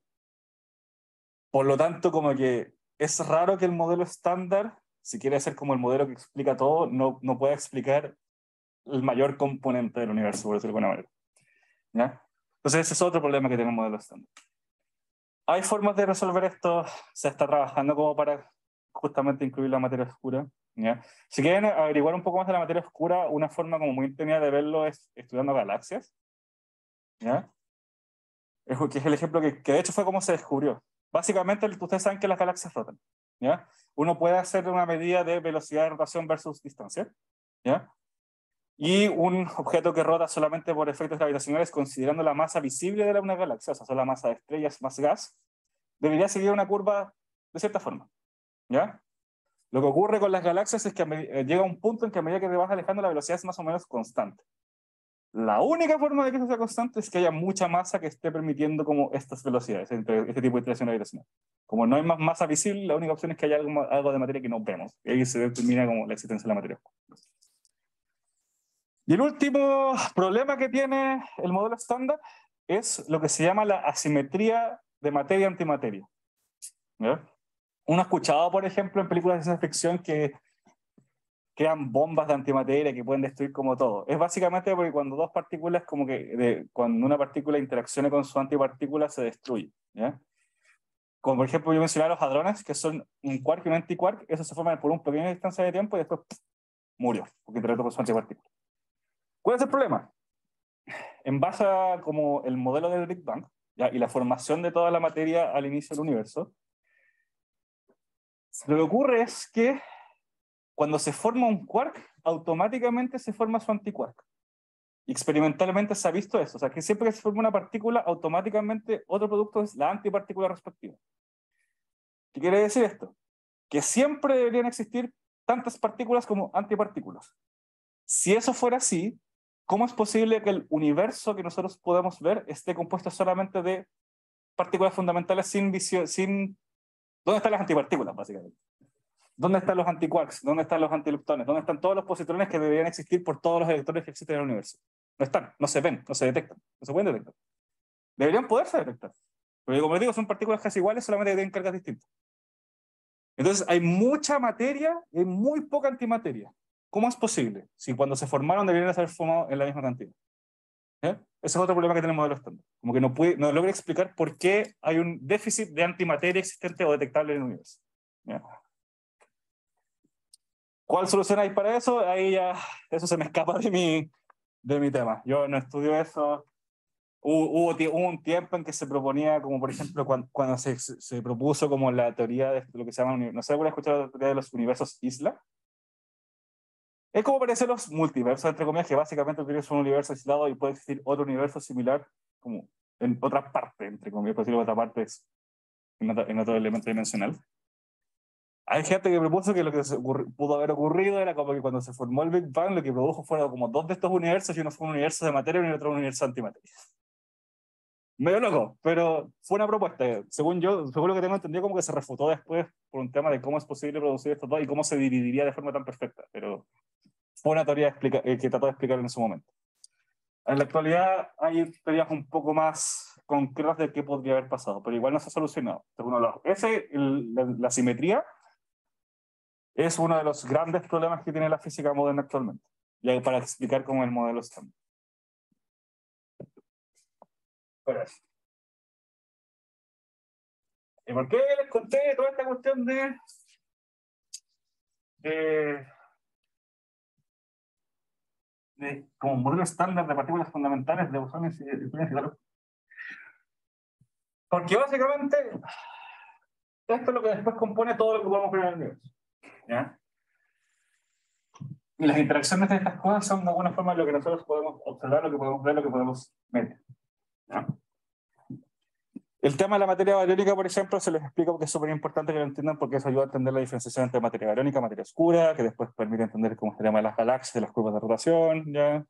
Por lo tanto, como que es raro que el modelo estándar, si quiere ser como el modelo que explica todo, no pueda explicar el mayor componente del universo, por decirlo de alguna manera, ¿ya? Entonces ese es otro problema que tiene el modelo estándar. Hay formas de resolver esto, se está trabajando como para justamente incluir la materia oscura, ¿ya? Si quieren averiguar un poco más de la materia oscura, una forma como muy entendida de verlo es estudiando galaxias, ¿ya? Que es el ejemplo que de hecho fue como se descubrió. Básicamente, ustedes saben que las galaxias rotan, ¿ya? Uno puede hacer una medida de velocidad de rotación versus distancia, ¿ya? Y un objeto que rota solamente por efectos gravitacionales, considerando la masa visible de una galaxia, o sea, son la masa de estrellas más gas, debería seguir una curva de cierta forma, ¿ya? Lo que ocurre con las galaxias es que llega un punto en que a medida que te vas alejando la velocidad es más o menos constante. La única forma de que eso sea constante es que haya mucha masa que esté permitiendo como estas velocidades, este tipo de interacción gravitacional. Como no hay más masa visible, la única opción es que haya algo de materia que no vemos. Y ahí se determina como la existencia de la materia oscura. Y el último problema que tiene el modelo estándar es lo que se llama la asimetría de materia-antimateria, ¿ya? Uno ha escuchado, por ejemplo, en películas de ciencia ficción que crean bombas de antimateria que pueden destruir como todo. Es básicamente porque cuando dos partículas, cuando una partícula interacciona con su antipartícula, se destruye, ¿ya? Como por ejemplo yo mencionaba los hadrones, que son un quark y un antiquark, eso se forman por una pequeña distancia de tiempo y después murió, porque interactuó con su antipartícula. ¿Cuál es el problema? En base a como el modelo del Big Bang, ¿ya? Y la formación de toda la materia al inicio del universo, Lo que ocurre es que cuando se forma un quark, automáticamente se forma su antiquark. Y experimentalmente se ha visto eso. O sea, que siempre que se forma una partícula, automáticamente otro producto es la antipartícula respectiva. ¿Qué quiere decir esto? Que siempre deberían existir tantas partículas como antipartículas. Si eso fuera así, ¿cómo es posible que el universo que nosotros podemos ver esté compuesto solamente de partículas fundamentales sin visión, sin... ¿Dónde están las antipartículas, básicamente? ¿Dónde están los antiquarks? ¿Dónde están los antileptones? ¿Dónde están todos los positrones que deberían existir por todos los electrones que existen en el universo? No están, no se ven, no se detectan, no se pueden detectar. Deberían poderse detectar. Pero como les digo, son partículas casi iguales, solamente que tienen cargas distintas. Entonces hay mucha materia y muy poca antimateria. ¿Cómo es posible? Si cuando se formaron deberían haber formado en la misma cantidad. Ese es otro problema que tiene el modelo estándar. Como que no logra explicar por qué hay un déficit de antimateria existente o detectable en el universo. ¿Ya? ¿Cuál solución hay para eso? Ahí ya, eso se me escapa de mi tema. Yo no estudio eso. Hubo un tiempo en que se proponía, como por ejemplo, cuando se propuso como la teoría de lo que se llama, no sé si alguna escuchado la teoría de los universos isla. Es como parecen los multiversos, entre comillas, que básicamente el universo es un universo aislado y puede existir otro universo similar como en otra parte, entre comillas, por decirlo, otra parte es en otro elemento dimensional. Hay gente que propuso que lo que pudo haber ocurrido era como que cuando se formó el Big Bang, lo que produjo fueron como dos de estos universos, y uno fue un universo de materia y otro un universo de antimateria. Medio loco, pero fue una propuesta. Según yo, según lo que tengo entendido, como que se refutó después por un tema de cómo es posible producir estos dos y cómo se dividiría de forma tan perfecta. Pero fue una teoría que trató de explicar en su momento. En la actualidad hay teorías un poco más concretas de qué podría haber pasado, pero igual no se ha solucionado. La simetría es uno de los grandes problemas que tiene la física moderna actualmente. Y hay para explicar cómo el modelo estándar. ¿Y por qué les conté toda esta cuestión de como un modelo estándar de partículas fundamentales de bosones y electrones? Porque básicamente esto es lo que después compone todo lo que podemos ver en el universo. ¿Ya? Y las interacciones de estas cosas son de alguna forma lo que nosotros podemos observar, lo que podemos ver, lo que podemos medir. ¿Ya? El tema de la materia bariónica, por ejemplo, se les explica porque es súper importante que lo entiendan, porque eso ayuda a entender la diferenciación entre materia bariónica y materia oscura, que después permite entender cómo se llama las galaxias, las curvas de rotación. ¿Ya?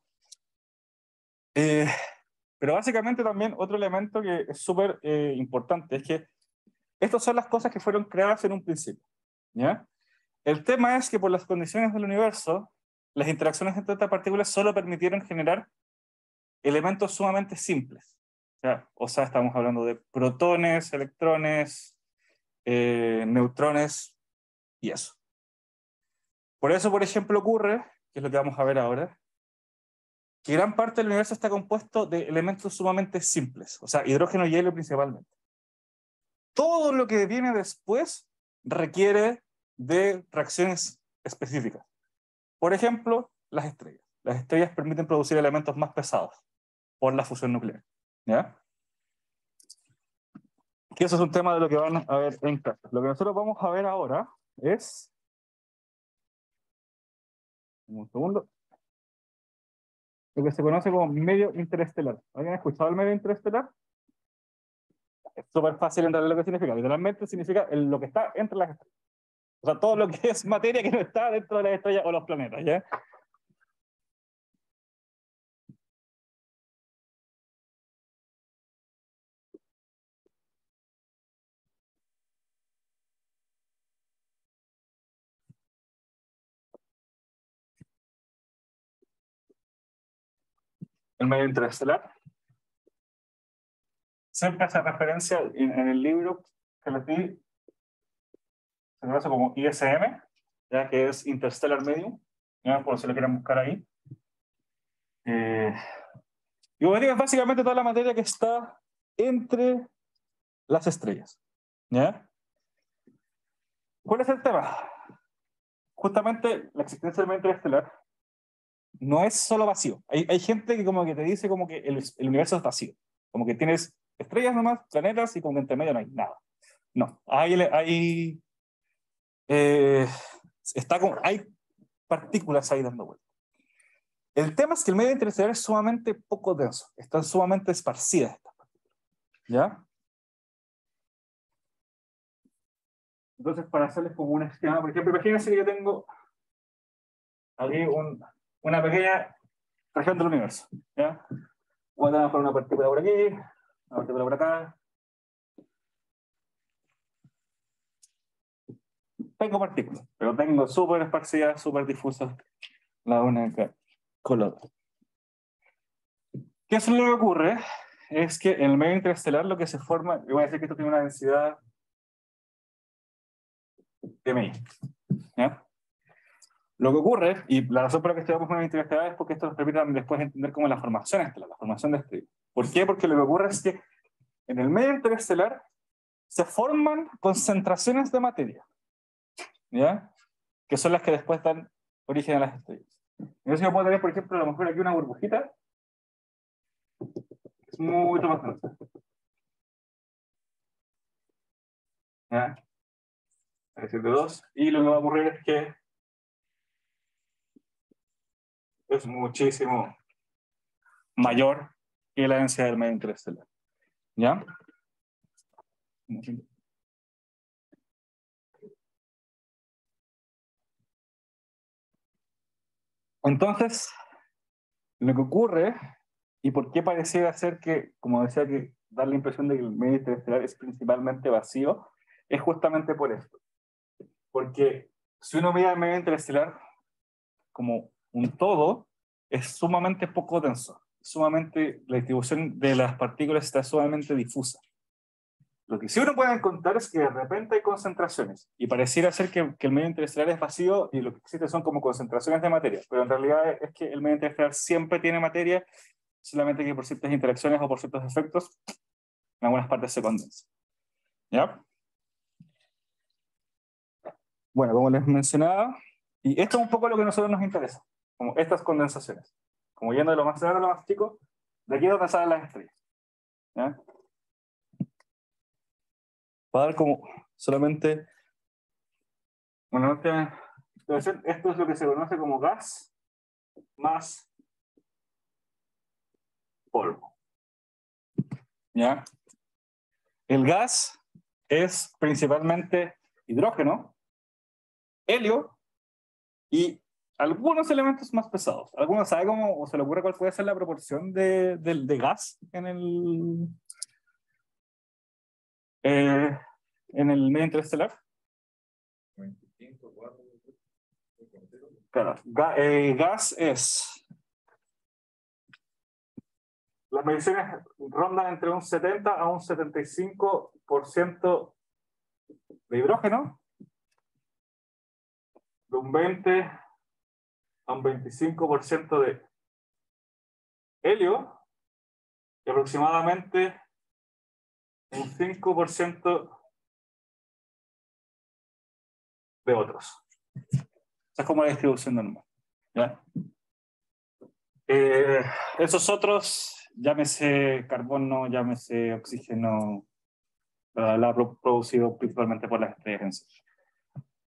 Pero básicamente también otro elemento que es súper importante es que estas son las cosas que fueron creadas en un principio. ¿Ya? El tema es que por las condiciones del universo, las interacciones entre estas partículas solo permitieron generar elementos sumamente simples. O sea, estamos hablando de protones, electrones, neutrones y eso. Por eso, por ejemplo, ocurre, que es lo que vamos a ver ahora, que gran parte del universo está compuesto de elementos sumamente simples, o sea, hidrógeno y helio principalmente. Todo lo que viene después requiere de reacciones específicas. Por ejemplo, las estrellas. Las estrellas permiten producir elementos más pesados por la fusión nuclear. ¿Ya? Que eso es un tema de lo que van a ver en clase. Lo que nosotros vamos a ver ahora es... Un segundo. Lo que se conoce como medio interestelar. ¿Alguien ha escuchado el medio interestelar? Es súper fácil entender lo que significa. Literalmente significa lo que está entre las estrellas. O sea, todo lo que es materia que no está dentro de las estrellas o los planetas, ¿ya? El medio interestelar siempre hace referencia en el libro que les di, se conoce como ISM, ¿ya? Que es Interstellar Medium, ¿ya? Por si lo quieren buscar ahí. Y como digo, es básicamente toda la materia que está entre las estrellas. ¿Ya? ¿Cuál es el tema? Justamente la existencia del medio interestelar no es solo vacío. Hay gente que como que te dice como que el universo es vacío. Como que tienes estrellas nomás, planetas, y como que entre medio no hay nada. No, hay hay partículas ahí dando vueltas. El tema es que el medio interestelar es sumamente poco denso, están sumamente esparcidas estas partículas. ¿Ya? Entonces, para hacerles como un esquema, por ejemplo, imagínense que yo tengo aquí una pequeña región del universo. ¿Ya? Voy a trabajar una partícula por aquí, una partícula por acá. Tengo partículas, pero tengo súper esparcidas, súper difusas, la una acá con la otra. ¿Qué es lo que ocurre? Es que en el medio interestelar lo que se forma, yo voy a decir que esto tiene una densidad de MI. ¿Ya? Lo que ocurre, y la razón por la que estudiamos medio interestelar es porque esto nos permite después entender cómo la formación estelar, la formación de estrellas. ¿Por qué? Porque lo que ocurre es que en el medio interestelar se forman concentraciones de materia, ¿ya? Que son las que después dan origen a las estrellas. Entonces yo puedo tener, por ejemplo, a lo mejor aquí una burbujita, es mucho más grande. ¿Ya? Es decir, de 2, y lo que va a ocurrir es que es muchísimo mayor que la densidad del medio interestelar. ¿Ya? Entonces, lo que ocurre, y por qué pareciera ser que, como decía, que da la impresión de que el medio interestelar es principalmente vacío, es justamente por esto. Porque si uno mira el medio interestelar como un todo, es sumamente poco denso. La distribución de las partículas está sumamente difusa. Lo que sí uno puede encontrar es que de repente hay concentraciones, y pareciera ser que el medio interestelar es vacío y lo que existe son como concentraciones de materia, pero en realidad es que el medio interestelar siempre tiene materia, solamente que por ciertas interacciones o por ciertos efectos, en algunas partes se condensa. ¿Ya? Bueno, como les mencionaba, y esto es un poco lo que a nosotros nos interesa, como estas condensaciones. Como yendo de lo más grande a lo más chico, de aquí es donde salen las estrellas. ¿Ya? Para dar como solamente una nota. Entonces, esto es lo que se conoce como gas más polvo. ¿Ya? El gas es principalmente hidrógeno, helio y algunos elementos más pesados. ¿Alguno sabe cómo, o se le ocurre cuál puede ser la proporción de gas en el medio interestelar? 25, 4, Claro, gas es... Las mediciones rondan entre un 70 a un 75% de hidrógeno, de un 20 a un 25% de helio y aproximadamente un 5% de otros. Esa es como la distribución normal. ¿Ya? Esos otros, llámese carbono, llámese oxígeno, producido principalmente por las estrellas en sí.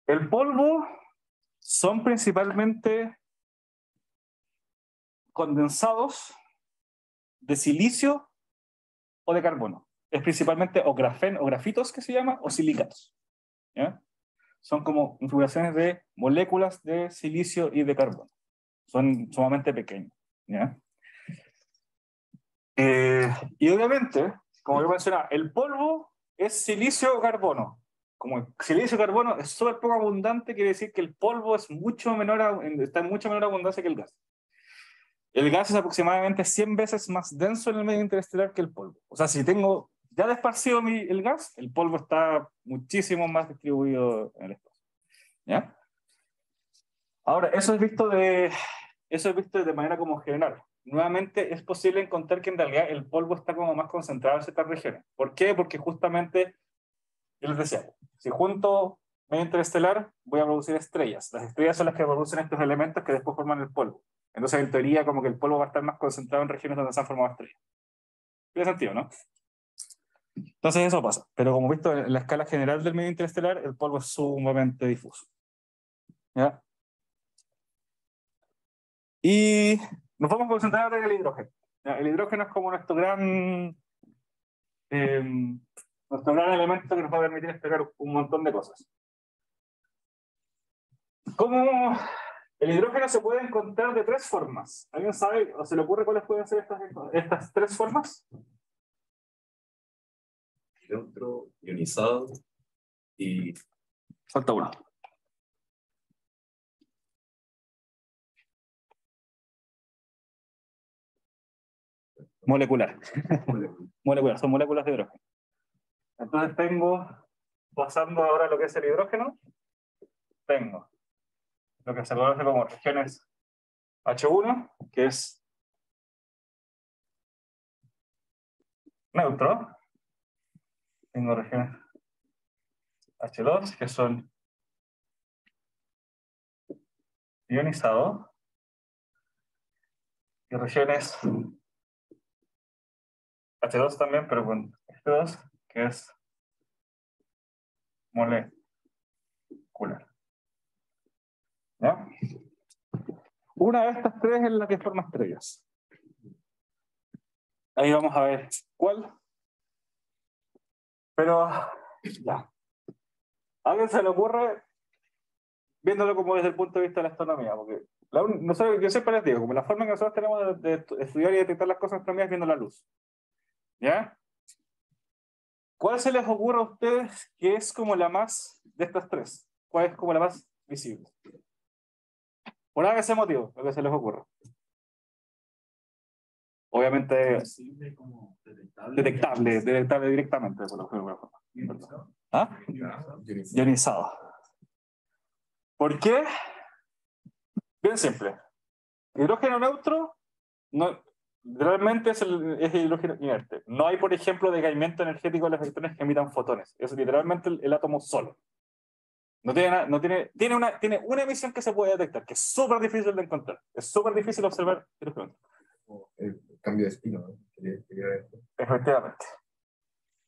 El polvo son principalmente condensados de silicio o de carbono. Es principalmente o grafitos que se llama, o silicatos. ¿Ya? Son como configuraciones de moléculas de silicio y de carbono. Son sumamente pequeños. ¿Ya? Y obviamente, como yo mencionaba, el polvo es silicio o carbono. Como el silicio o carbono es súper poco abundante, quiere decir que el polvo es está en mucho menor abundancia que el gas. El gas es aproximadamente 100 veces más denso en el medio interestelar que el polvo. O sea, si tengo ya desparcido el gas, el polvo está muchísimo más distribuido en el espacio. ¿Ya? Ahora, eso es visto de manera como general. Nuevamente, es posible encontrar que en realidad el polvo está como más concentrado en ciertas regiones. ¿Por qué? Porque justamente, yo les decía, si junto medio interestelar, voy a producir estrellas. Las estrellas son las que producen estos elementos que después forman el polvo. Entonces, en teoría, como que el polvo va a estar más concentrado en regiones donde se han formado estrellas. Tiene sentido, ¿no? Entonces eso pasa. Pero como visto en la escala general del medio interestelar, el polvo es sumamente difuso. ¿Ya? Y nos vamos a concentrar ahora en el hidrógeno. ¿Ya? El hidrógeno es como nuestro gran elemento que nos va a permitir explicar un montón de cosas. ¿Cómo el hidrógeno se puede encontrar de tres formas? ¿Alguien sabe o se le ocurre cuáles pueden ser estas tres formas? Neutro, ionizado y Falta uno. Molecular. Molecular, son moléculas de hidrógeno. Entonces pasando ahora a lo que es el hidrógeno, tengo lo que se conoce como regiones H1, que es neutro. Tengo regiones H2, que son ionizados. Y regiones H2 también, pero con H2, que es molecular. ¿Ya? Una de estas tres es la que forma estrellas. Ahí vamos a ver cuál. Pero, ya. ¿A alguien se le ocurre, viéndolo como desde el punto de vista de la astronomía? Porque nosotros, yo siempre les digo, como la forma que nosotros tenemos de estudiar y detectar las cosas en astronomía es viendo la luz. ¿Ya? ¿Cuál se les ocurre a ustedes que es como la más de estas tres? ¿Cuál es como la más visible? Por ese motivo, lo que se les ocurre. Obviamente Visible como detectable. detectable directamente por alguna forma. ¿Ah? Ionizado. ¿Por qué? Bien simple. Hidrógeno neutro no, realmente es hidrógeno inerte. No hay, por ejemplo, decaimiento energético de los electrones que emitan fotones. Es literalmente el átomo solo. No tiene una emisión que se puede detectar, que es súper difícil de encontrar. Es súper difícil observar hidrógeno. el cambio de espino, ¿no? Efectivamente.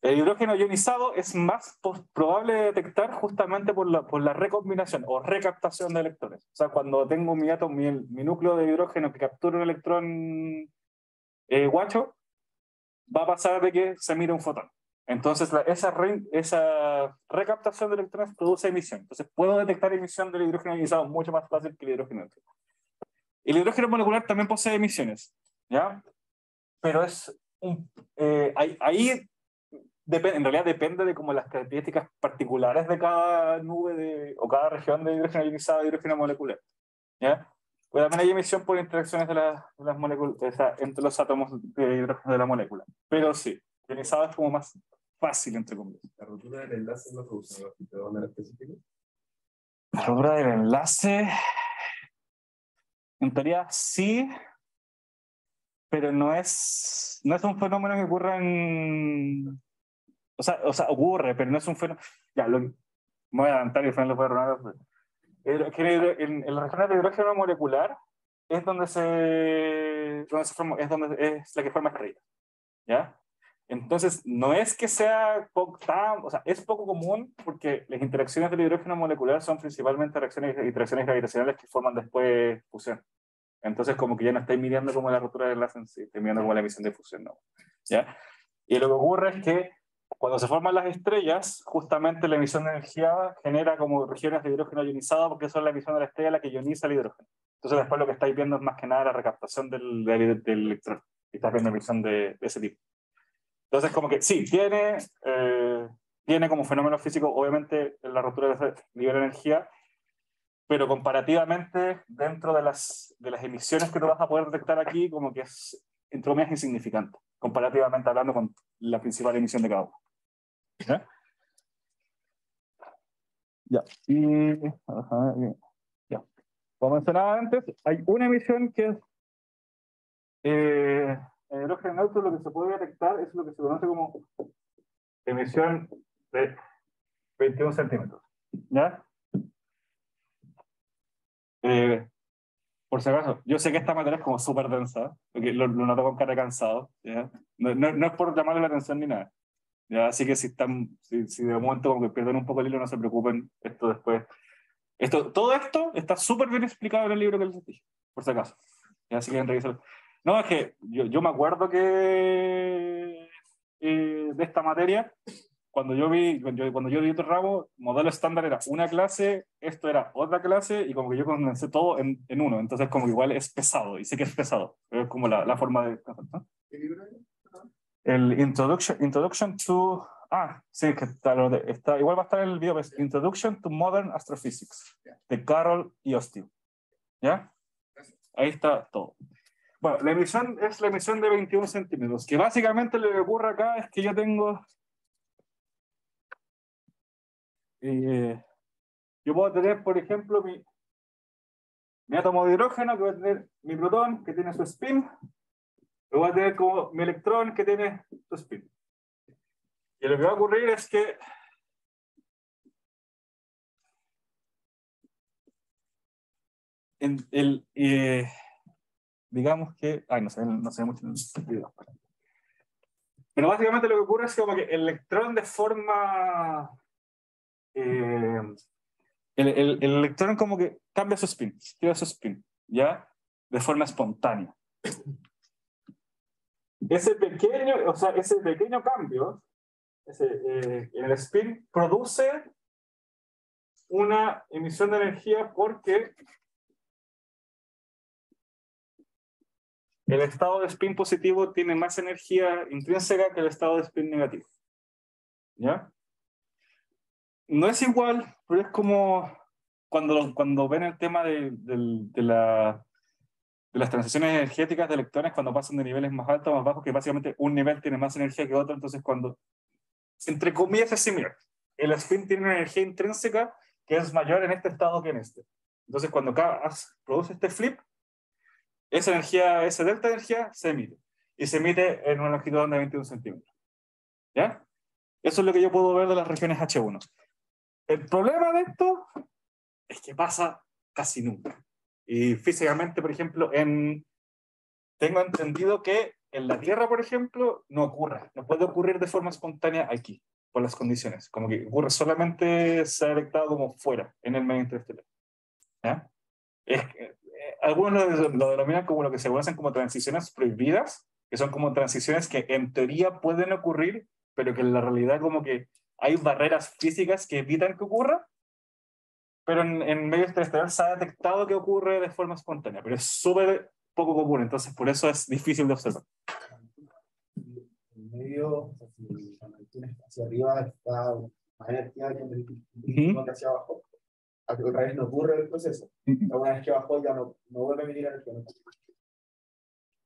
El hidrógeno ionizado es más probable de detectar justamente por la recombinación o recaptación de electrones. O sea, cuando tengo mi núcleo de hidrógeno que captura un electrón guacho, va a pasar de que se emite un fotón. Entonces, esa recaptación de electrones produce emisión. Entonces, puedo detectar emisión del hidrógeno ionizado mucho más fácil que el hidrógeno neutro. El hidrógeno molecular también posee emisiones, ¿ya? Pero ahí en realidad depende de como las características particulares de cada nube o cada región de hidrógeno ionizado y hidrógeno molecular. ¿Ya? Pues también hay emisión por interacciones de las moléculas, o sea, entre los átomos de hidrógeno de la molécula. Pero sí, ionizado es como más fácil, entre comillas. ¿La rotura del enlace no produce un fenómeno específico? La rotura del enlace, en teoría sí, pero no es un fenómeno que ocurra en... O sea, ocurre, pero no es un fenómeno... Ya, me voy a adelantar y al final lo voy a robar. En las regiones de hidrógeno molecular es donde es la que forma estrellas, ¿ya? Entonces, no es que sea o sea, es poco común porque las interacciones del hidrógeno molecular son principalmente interacciones gravitacionales que forman después fusión. Entonces, como que ya no estáis midiendo como la rotura del enlace en sí, estáis midiendo como la emisión de fusión, ¿no? ¿Ya? Y lo que ocurre es que cuando se forman las estrellas, justamente la emisión de energía genera como regiones de hidrógeno ionizado porque son la emisión de la estrella la que ioniza el hidrógeno. Entonces después lo que estáis viendo es más que nada la recaptación del electrón. Y estás viendo emisión de ese tipo. Entonces como que sí, tiene como fenómeno físico obviamente la ruptura de ese nivel de energía, pero comparativamente dentro de las emisiones que tú vas a poder detectar aquí como que es, entre comillas, insignificante, comparativamente hablando con la principal emisión de cada uno. ¿Ya? Ya. Y, ajá, ya. Como mencionaba antes, hay una emisión que es en hidrógeno neutro. Lo que se puede detectar es lo que se conoce como emisión de 21 centímetros. ¿Ya? Por si acaso, yo sé que esta materia es como súper densa, porque lo noto con cara cansado. ¿Ya? No es por llamarle la atención ni nada. ¿ya? Así que si de momento como que pierden un poco el hilo, no se preocupen, esto después... Todo esto está súper bien explicado en el libro que les dije, por si acaso. ¿Ya? Así que revisarlo. No, es que yo me acuerdo que de esta materia, cuando yo di otro ramo, modelo estándar era una clase, esto era otra clase, y como que yo condensé todo en uno. Entonces como que igual es pesado, y sé que es pesado, pero es como la forma de... ¿no? ¿Qué libro es? El Introduction to... Ah, sí, que igual va a estar en el video, es Introduction to Modern Astrophysics, de Carroll y Austin. ¿Ya? Ahí está todo. Bueno, la emisión es la emisión de 21 centímetros, que básicamente lo que ocurre acá es que yo tengo... yo puedo tener, por ejemplo, mi átomo de hidrógeno, que va a tener mi protón, que tiene su spin, y voy a tener como mi electrón, que tiene su spin. Y lo que va a ocurrir es que digamos que... Ay, no sé mucho en el video. Pero básicamente lo que ocurre es como que el electrón de forma... el electrón como que cambia su spin, tira su spin, ¿ya? De forma espontánea. Ese pequeño cambio en el spin produce una emisión de energía porque el estado de spin positivo tiene más energía intrínseca que el estado de spin negativo. ¿Ya? No es igual, pero es como cuando ven el tema de las transiciones energéticas de electrones cuando pasan de niveles más altos a más bajos, que básicamente un nivel tiene más energía que otro, entonces cuando, entre comillas, es similar. El spin tiene una energía intrínseca que es mayor en este estado que en este. Entonces cuando produce este flip, esa energía, ese delta de energía se emite. Y se emite en una longitud de 21 centímetros. ¿Ya? Eso es lo que yo puedo ver de las regiones H1. El problema de esto es que pasa casi nunca. Y físicamente, por ejemplo, tengo entendido que en la Tierra, por ejemplo, no ocurre. No puede ocurrir de forma espontánea aquí, por las condiciones. Como que ocurre solamente se ha detectado como fuera, en el medio interestelar. ¿Ya? Algunos lo denominan como lo que se conocen como transiciones prohibidas, que son como transiciones que en teoría pueden ocurrir, pero que en la realidad como que hay barreras físicas que evitan que ocurra, pero en medio interestelar se ha detectado que ocurre de forma espontánea, pero es súper poco común, entonces por eso es difícil de observar. En medio, cuando tienes hacia arriba está más energía que hacia abajo. Otra vez no ocurre el proceso. Una vez que bajó ya no vuelve a emitir energía.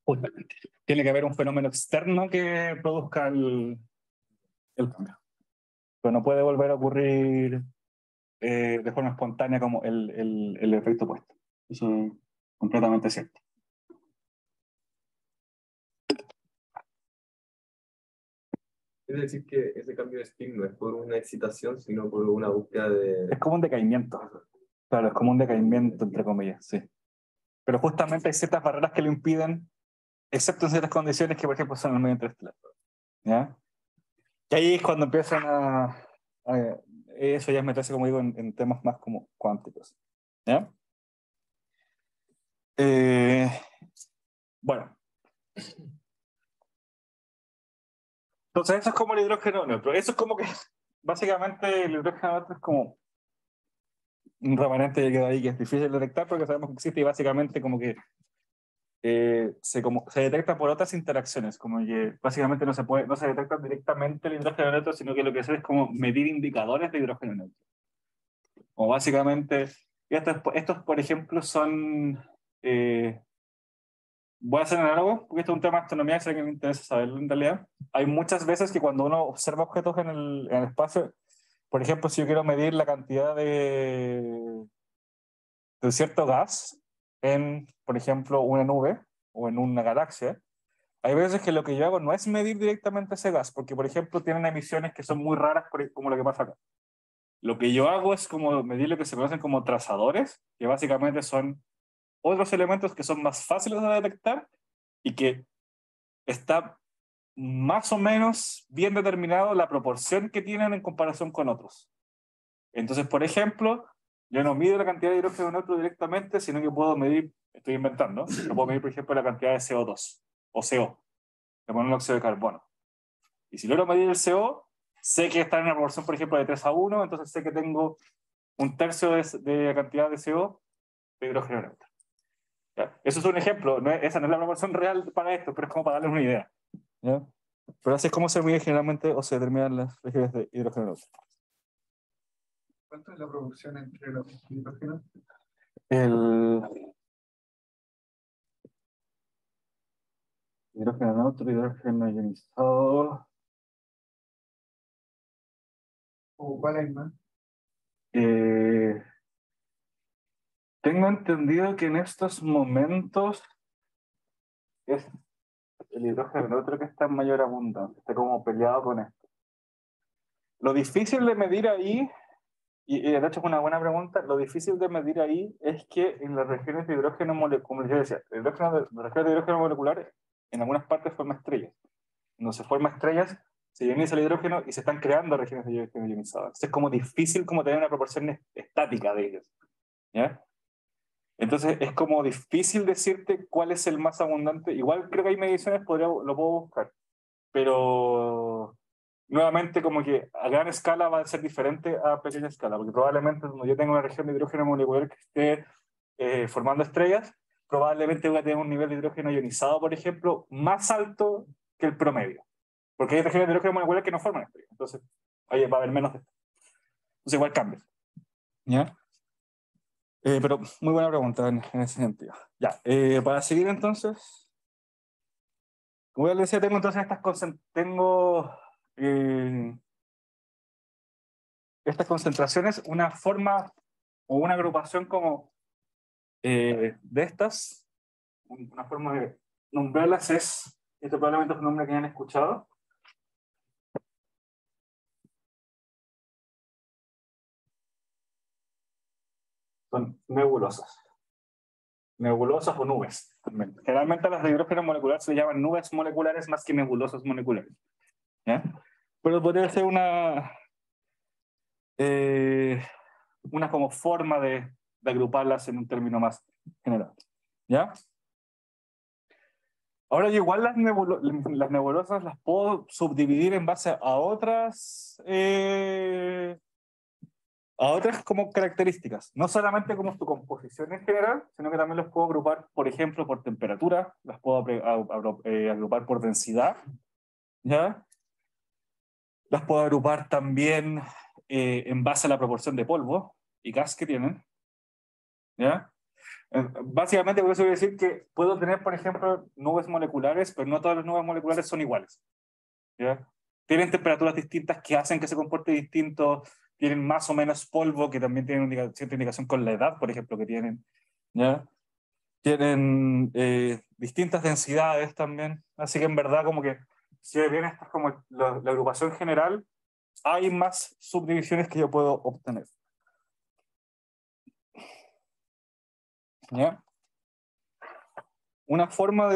Justamente. Tiene que haber un fenómeno externo que produzca el cambio. Pero no puede volver a ocurrir de forma espontánea como el efecto opuesto. Eso es completamente cierto. Es decir, que ese cambio de spin no es por una excitación, sino por una búsqueda de... Es como un decaimiento. Claro, es como un decaimiento, entre comillas, sí. Pero justamente hay ciertas barreras que lo impiden, excepto en ciertas condiciones que, por ejemplo, son en el medio interestelar. ¿Ya? Y ahí es cuando empiezan eso ya es meterse, como digo, en temas más como cuánticos. ¿Ya? Bueno. Entonces eso es como el hidrógeno neutro. Eso es como que, básicamente, el hidrógeno neutro es como un remanente que queda ahí que es difícil de detectar porque sabemos que existe y básicamente como que se detecta por otras interacciones, como que básicamente no se detecta directamente el hidrógeno neutro, sino que lo que hace es como medir indicadores de hidrógeno neutro. O básicamente, estos por ejemplo son, voy a hacer análogo, porque esto es un tema de astronomía, que me interesa saberlo en realidad. Hay muchas veces que cuando uno observa objetos en el espacio, por ejemplo, si yo quiero medir la cantidad de cierto gas en, por ejemplo, una nube o en una galaxia, hay veces que lo que yo hago no es medir directamente ese gas, porque, por ejemplo, tienen emisiones que son muy raras, como lo que pasa acá. Lo que yo hago es como medir lo que se conocen como trazadores, que básicamente son otros elementos que son más fáciles de detectar y que está más o menos bien determinado la proporción que tienen en comparación con otros. Entonces, por ejemplo, yo no mido la cantidad de hidrógeno neutro directamente, sino que puedo medir, estoy inventando, pero puedo medir, por ejemplo, la cantidad de CO2 o CO, de monóxido de carbono. Y si logro medir el CO, sé que está en una proporción, por ejemplo, de 3:1, entonces sé que tengo 1/3 de la cantidad de CO de hidrógeno neutro. ¿Ya? Eso es un ejemplo, esa no es la proporción real para esto, pero es como para darles una idea. ¿Ya? Pero así es como se mide generalmente o se determinan las regiones de hidrógeno neutro. ¿Cuánto es la proporción entre los hidrógenos? El hidrógeno neutro, hidrógeno ionizado. ¿O cuál es más? Tengo entendido que en estos momentos es el hidrógeno neutro que está en mayor abundancia, está como peleado con esto. Lo difícil de medir ahí, y de hecho es una buena pregunta, lo difícil de medir ahí es que en las regiones de hidrógeno molecular, como les decía, las regiones de hidrógeno molecular en algunas partes forma estrellas. Cuando se forma estrellas, se ioniza el hidrógeno y se están creando regiones de hidrógeno ionizado. Entonces es como difícil como tener una proporción estática de ellos. ¿Ya? Entonces es como difícil decirte cuál es el más abundante. Igual creo que hay mediciones, lo puedo buscar. Pero nuevamente como que a gran escala va a ser diferente a pequeña escala, porque probablemente cuando yo tenga una región de hidrógeno molecular que esté formando estrellas, probablemente voy a tener un nivel de hidrógeno ionizado, por ejemplo, más alto que el promedio. Porque hay regiones de hidrógeno molecular que no forman estrellas. Entonces, ahí va a haber menos de esto. Entonces igual cambia. ¿Ya? Pero muy buena pregunta en ese sentido. Ya, para seguir entonces, como ya les decía, tengo entonces estas concentraciones, una forma o una agrupación como de estas, una forma de nombrarlas esto probablemente es un nombre que hayan escuchado. Son nebulosas. Nebulosas o nubes. También. Generalmente a las de hidrógeno molecular se le llaman nubes moleculares más que nebulosas moleculares. ¿Ya? Pero podría ser una como forma de agruparlas en un término más general. ¿Ya? Ahora igual las nebulosas las puedo subdividir en base a otras como características, no solamente como su composición en general, sino que también los puedo agrupar, por ejemplo, por temperatura, las puedo agrupar por densidad, ¿ya? Las puedo agrupar también en base a la proporción de polvo y gas que tienen, ¿ya? Básicamente, por eso voy a decir que puedo tener, por ejemplo, nubes moleculares, pero no todas las nubes moleculares son iguales, ¿ya? Tienen temperaturas distintas que hacen que se comporte distinto, tienen más o menos polvo, que también tienen cierta indicación con la edad, por ejemplo, que tienen, ¿ya? Tienen distintas densidades también, así que en verdad como que si bien esta es como la agrupación general, hay más subdivisiones que yo puedo obtener. ¿Ya? Otra forma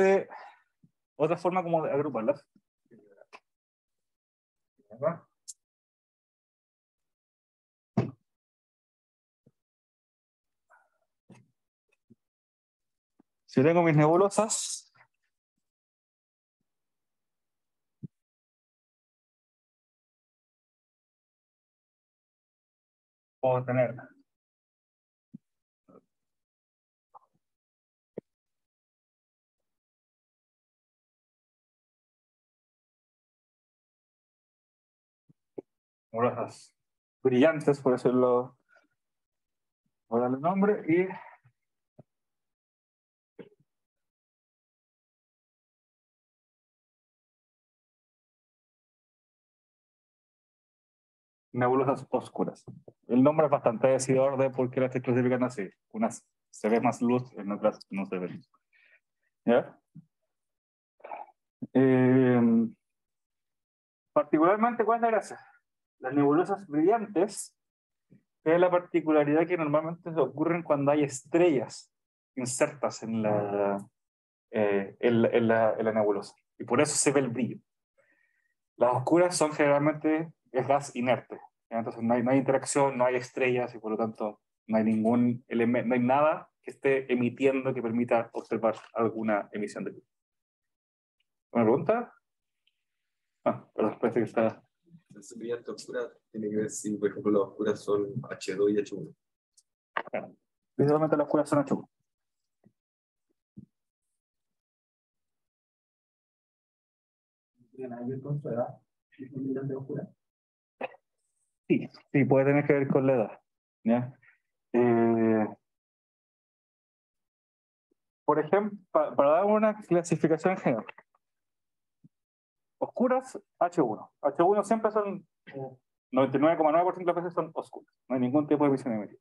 como de agruparlas. ¿Ya? Si tengo mis nebulosas, puedo tener nebulosas brillantes, por decirlo, por darle nombre, y nebulosas oscuras. El nombre es bastante decidor de por qué las estoy clasificando así. Unas se ve más luz, en otras no se ve luz. ¿Ya? Particularmente, ¿cuál es la gracia? Las nebulosas brillantes tienen la particularidad que normalmente ocurren cuando hay estrellas insertas en la nebulosa. Y por eso se ve el brillo. Las oscuras son generalmente es gas inerte. ¿Ya? Entonces no hay interacción, no hay estrellas y por lo tanto no hay ningún elemento, no hay nada que esté emitiendo que permita observar alguna emisión de luz. ¿Una pregunta? Pero parece que está... Esa brillante oscura tiene que ver si, por ejemplo, las oscuras son H2 y H1. Claro. Principalmente las oscuras son H1. Sí, puede tener que ver con la edad. ¿Ya? Por ejemplo, para dar una clasificación general. Oscuras, H1. H1 siempre son 99,9% de las veces son oscuras. No hay ningún tipo de emisión emitida.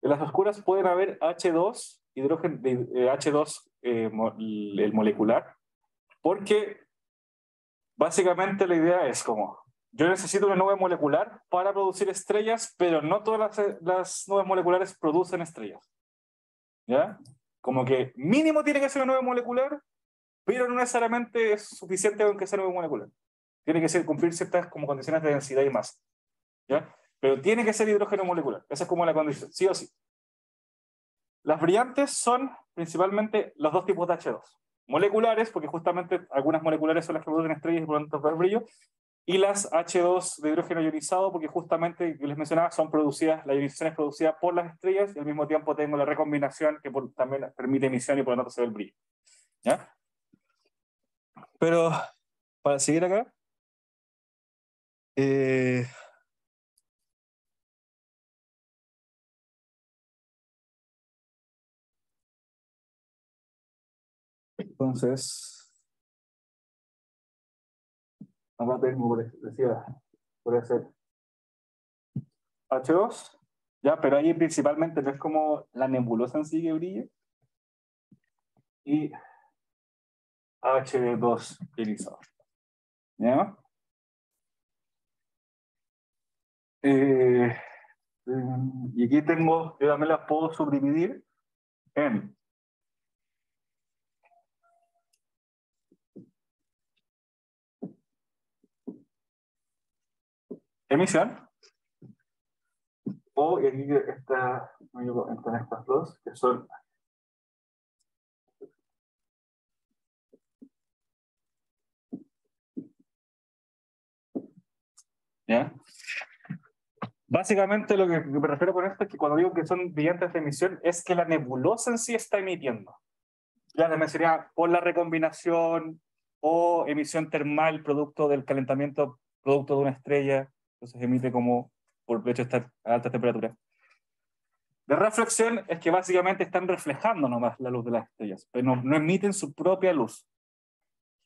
En las oscuras pueden haber H2, hidrógeno, H2 el molecular, porque básicamente la idea es como, yo necesito una nube molecular para producir estrellas, pero no todas las nubes moleculares producen estrellas. ¿Ya? Como que mínimo tiene que ser una nube molecular, pero no necesariamente es suficiente con que sea nube molecular. Tiene que ser, cumplir ciertas como condiciones de densidad y masa. ¿Ya? Pero tiene que ser hidrógeno molecular. Esa es como la condición, sí o sí. Las brillantes son principalmente los dos tipos de H2. Moleculares, porque justamente algunas moleculares son las que producen estrellas y por lo tanto el brillo, y las H2 de hidrógeno ionizado, porque justamente, que les mencionaba, son producidas, la ionización es producida por las estrellas y al mismo tiempo tengo la recombinación que también permite emisión y por lo tanto se ve el brillo. ¿Ya? Pero, para seguir acá, entonces, acá tengo, decía, puede ser H2, ¿ya? Pero ahí principalmente no es como la nebulosa en sí que brilla, y H2 ionizado. ¿Ya? Y aquí tengo, yo también las puedo subdividir en emisión, o y aquí están estas dos, que son ¿ya? Básicamente lo que me refiero con esto es que cuando digo que son brillantes de emisión es que la nebulosa en sí está emitiendo. Ya les mencioné por la recombinación o emisión termal producto del calentamiento producto de una estrella, entonces emite como por el hecho de estar a alta temperatura. De reflexión es que básicamente están reflejando nomás la luz de las estrellas, pero no emiten su propia luz.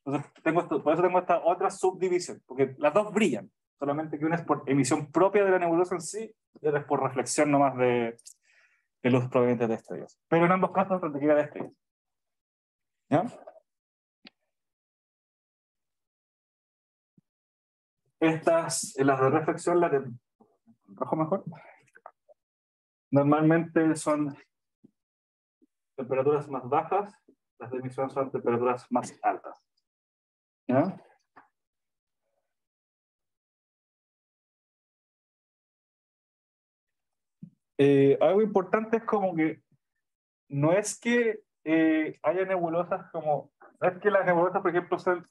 Entonces, por eso tengo esta otra subdivisión, porque las dos brillan, solamente que una es por emisión propia de la nebulosa en sí, y otra es por reflexión nomás de luz proveniente de estrellas. Pero en ambos casos requiere de estrellas. ¿Ya? Estas, las de reflexión, las de rojo mejor, normalmente son temperaturas más bajas, las de emisión son temperaturas más altas. ¿Ya? Algo importante es como que no es que haya nebulosas como, no es que las nebulosas, por ejemplo, sean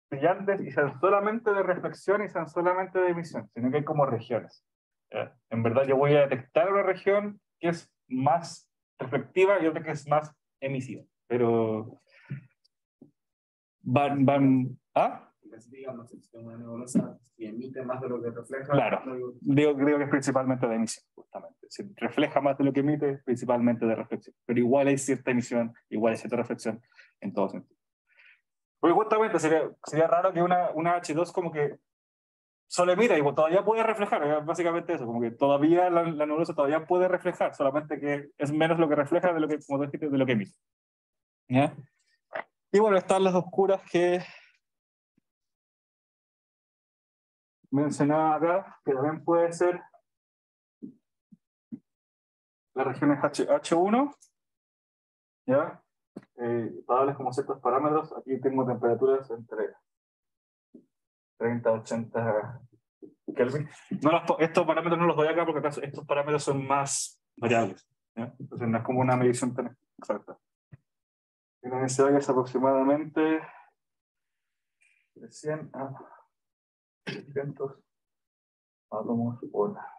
brillantes y sean solamente de reflexión y sean solamente de emisión, sino que hay como regiones. En verdad yo voy a detectar una región que es más reflectiva y otra que es más emisiva, pero ¿ah? Digamos, el sistema de nebulosa, si emite más de lo que refleja. Claro, digo que es principalmente de emisión, justamente. Si refleja más de lo que emite, principalmente de reflexión. Pero igual hay cierta emisión, igual hay cierta reflexión en todo sentido. Porque justamente sería raro que una H2 como que solo emita y todavía puede reflejar, básicamente eso, como que todavía la nebulosa todavía puede reflejar, solamente que es menos lo que refleja de lo que, como dijiste, de lo que emite. ¿Ya? Y bueno, están las oscuras que mencionaba acá, que también puede ser las regiones H1, ¿ya? Para darles como ciertos parámetros, aquí tengo temperaturas entre 30, 80 Kelvin. Estos parámetros no los doy acá porque acaso estos parámetros son más variables, ¿ya? Entonces no es como una medición tan exacta. Y la densidad que es aproximadamente de 100 a 300 átomos por hora.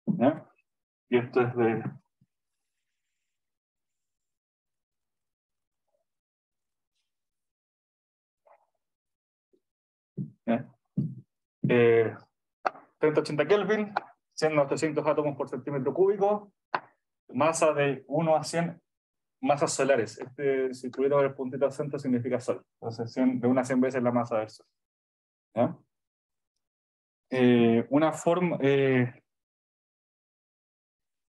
¿Ya? Y esto es de... ¿Ya? 30-80 Kelvin, 100 a 800 átomos por centímetro cúbico, masa de 1 a 100 masas solares. Si tuviera el puntito al centro significa sol. Entonces, de 1 a 100 veces la masa del sol. ¿Ya? Una forma...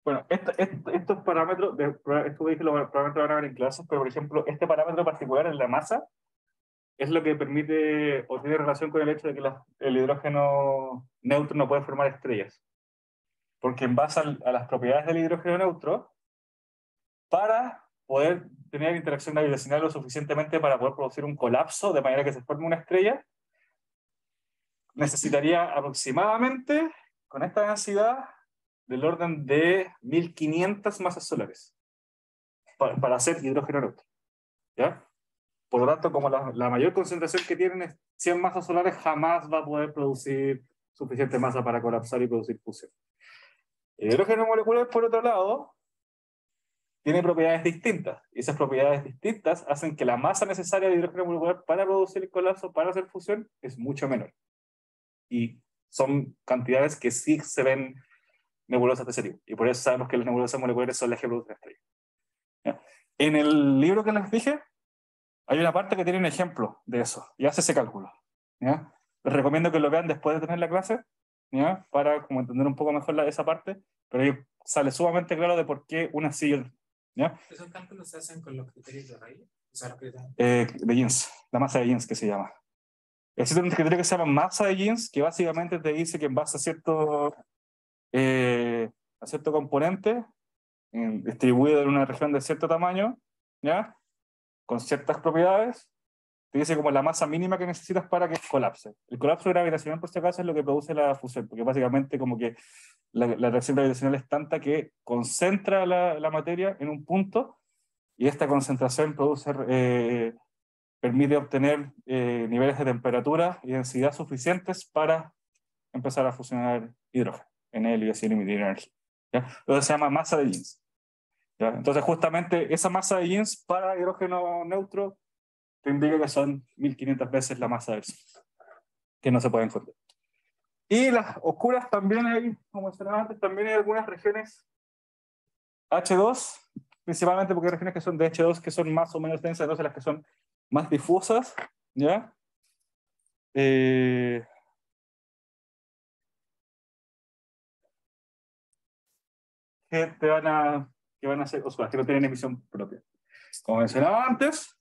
bueno, estos parámetros, esto dije, los parámetros van a ver en clases, pero por ejemplo, este parámetro particular en la masa es lo que permite o tiene relación con el hecho de que el hidrógeno neutro no puede formar estrellas. Porque en base a las propiedades del hidrógeno neutro, para poder tener interacción gravitacional lo suficientemente para poder producir un colapso de manera que se forme una estrella, necesitaría aproximadamente, con esta densidad, del orden de 1500 masas solares para hacer hidrógeno neutro. ¿Ya? Por lo tanto, como la mayor concentración que tienen es 100 masas solares, jamás va a poder producir suficiente masa para colapsar y producir fusión. El hidrógeno molecular, por otro lado, tiene propiedades distintas. Y esas propiedades distintas hacen que la masa necesaria de hidrógeno molecular para producir el colapso, para hacer fusión, es mucho menor. Y son cantidades que sí se ven nebulosas de ese tipo. Y por eso sabemos que las nebulosas moleculares son las que producen estrellas. ¿Ya? En el libro que les dije, hay una parte que tiene un ejemplo de eso, y hace ese cálculo. ¿Ya? Les recomiendo que lo vean después de tener la clase, ¿ya? Para como entender un poco mejor esa parte, pero ahí sale sumamente claro de por qué una sí y otra. ¿Ya? ¿Esos cálculos se hacen con los criterios de Rayleigh? O sea, los criterios... De Jeans, la masa de Jeans que se llama. Existe un criterio que se llama masa de Jeans, que básicamente te dice que en base a cierto componente, distribuido en una región de cierto tamaño, ¿ya? Con ciertas propiedades, te dice como la masa mínima que necesitas para que colapse. El colapso gravitacional, por si acaso, es lo que produce la fusión, porque básicamente como que la reacción gravitacional es tanta que concentra la materia en un punto, y esta concentración permite obtener niveles de temperatura y densidad suficientes para empezar a fusionar hidrógeno en helio y así emitir energía. ¿Ya? Entonces se llama masa de Jeans. ¿Ya? Entonces justamente esa masa de Jeans para hidrógeno neutro te indica que son 1500 veces la masa del Sol, que no se puede encontrar. Y las oscuras también hay, como mencionaba antes, también hay algunas regiones H2, principalmente porque hay regiones que son de H2 que son más o menos densas, entonces las que son más difusas, ¿ya? Que van a ser oscuras, que no tienen emisión propia. Como mencionaba antes,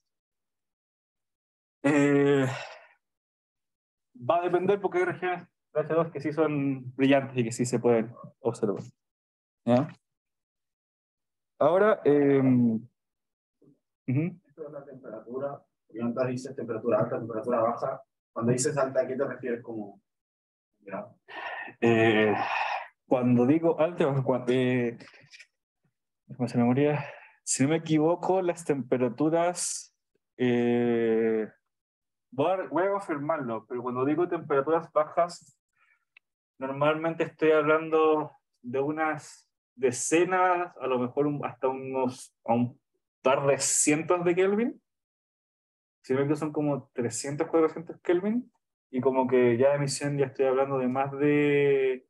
va a depender porque hay regiones de H2 que sí son brillantes y que sí se pueden observar. ¿Ya? Ahora, Esto es la temperatura, porque antes dices temperatura alta, temperatura baja. Cuando dices alta, ¿a qué te refieres como grado? Cuando digo alta, se memoria, si no me equivoco, las temperaturas, voy a confirmarlo, pero cuando digo temperaturas bajas, normalmente estoy hablando de unas decenas, a lo mejor hasta a un par de cientos de Kelvin. Si no me equivoco, son como 300, 400 Kelvin, y como que ya de emisión ya estoy hablando de más de,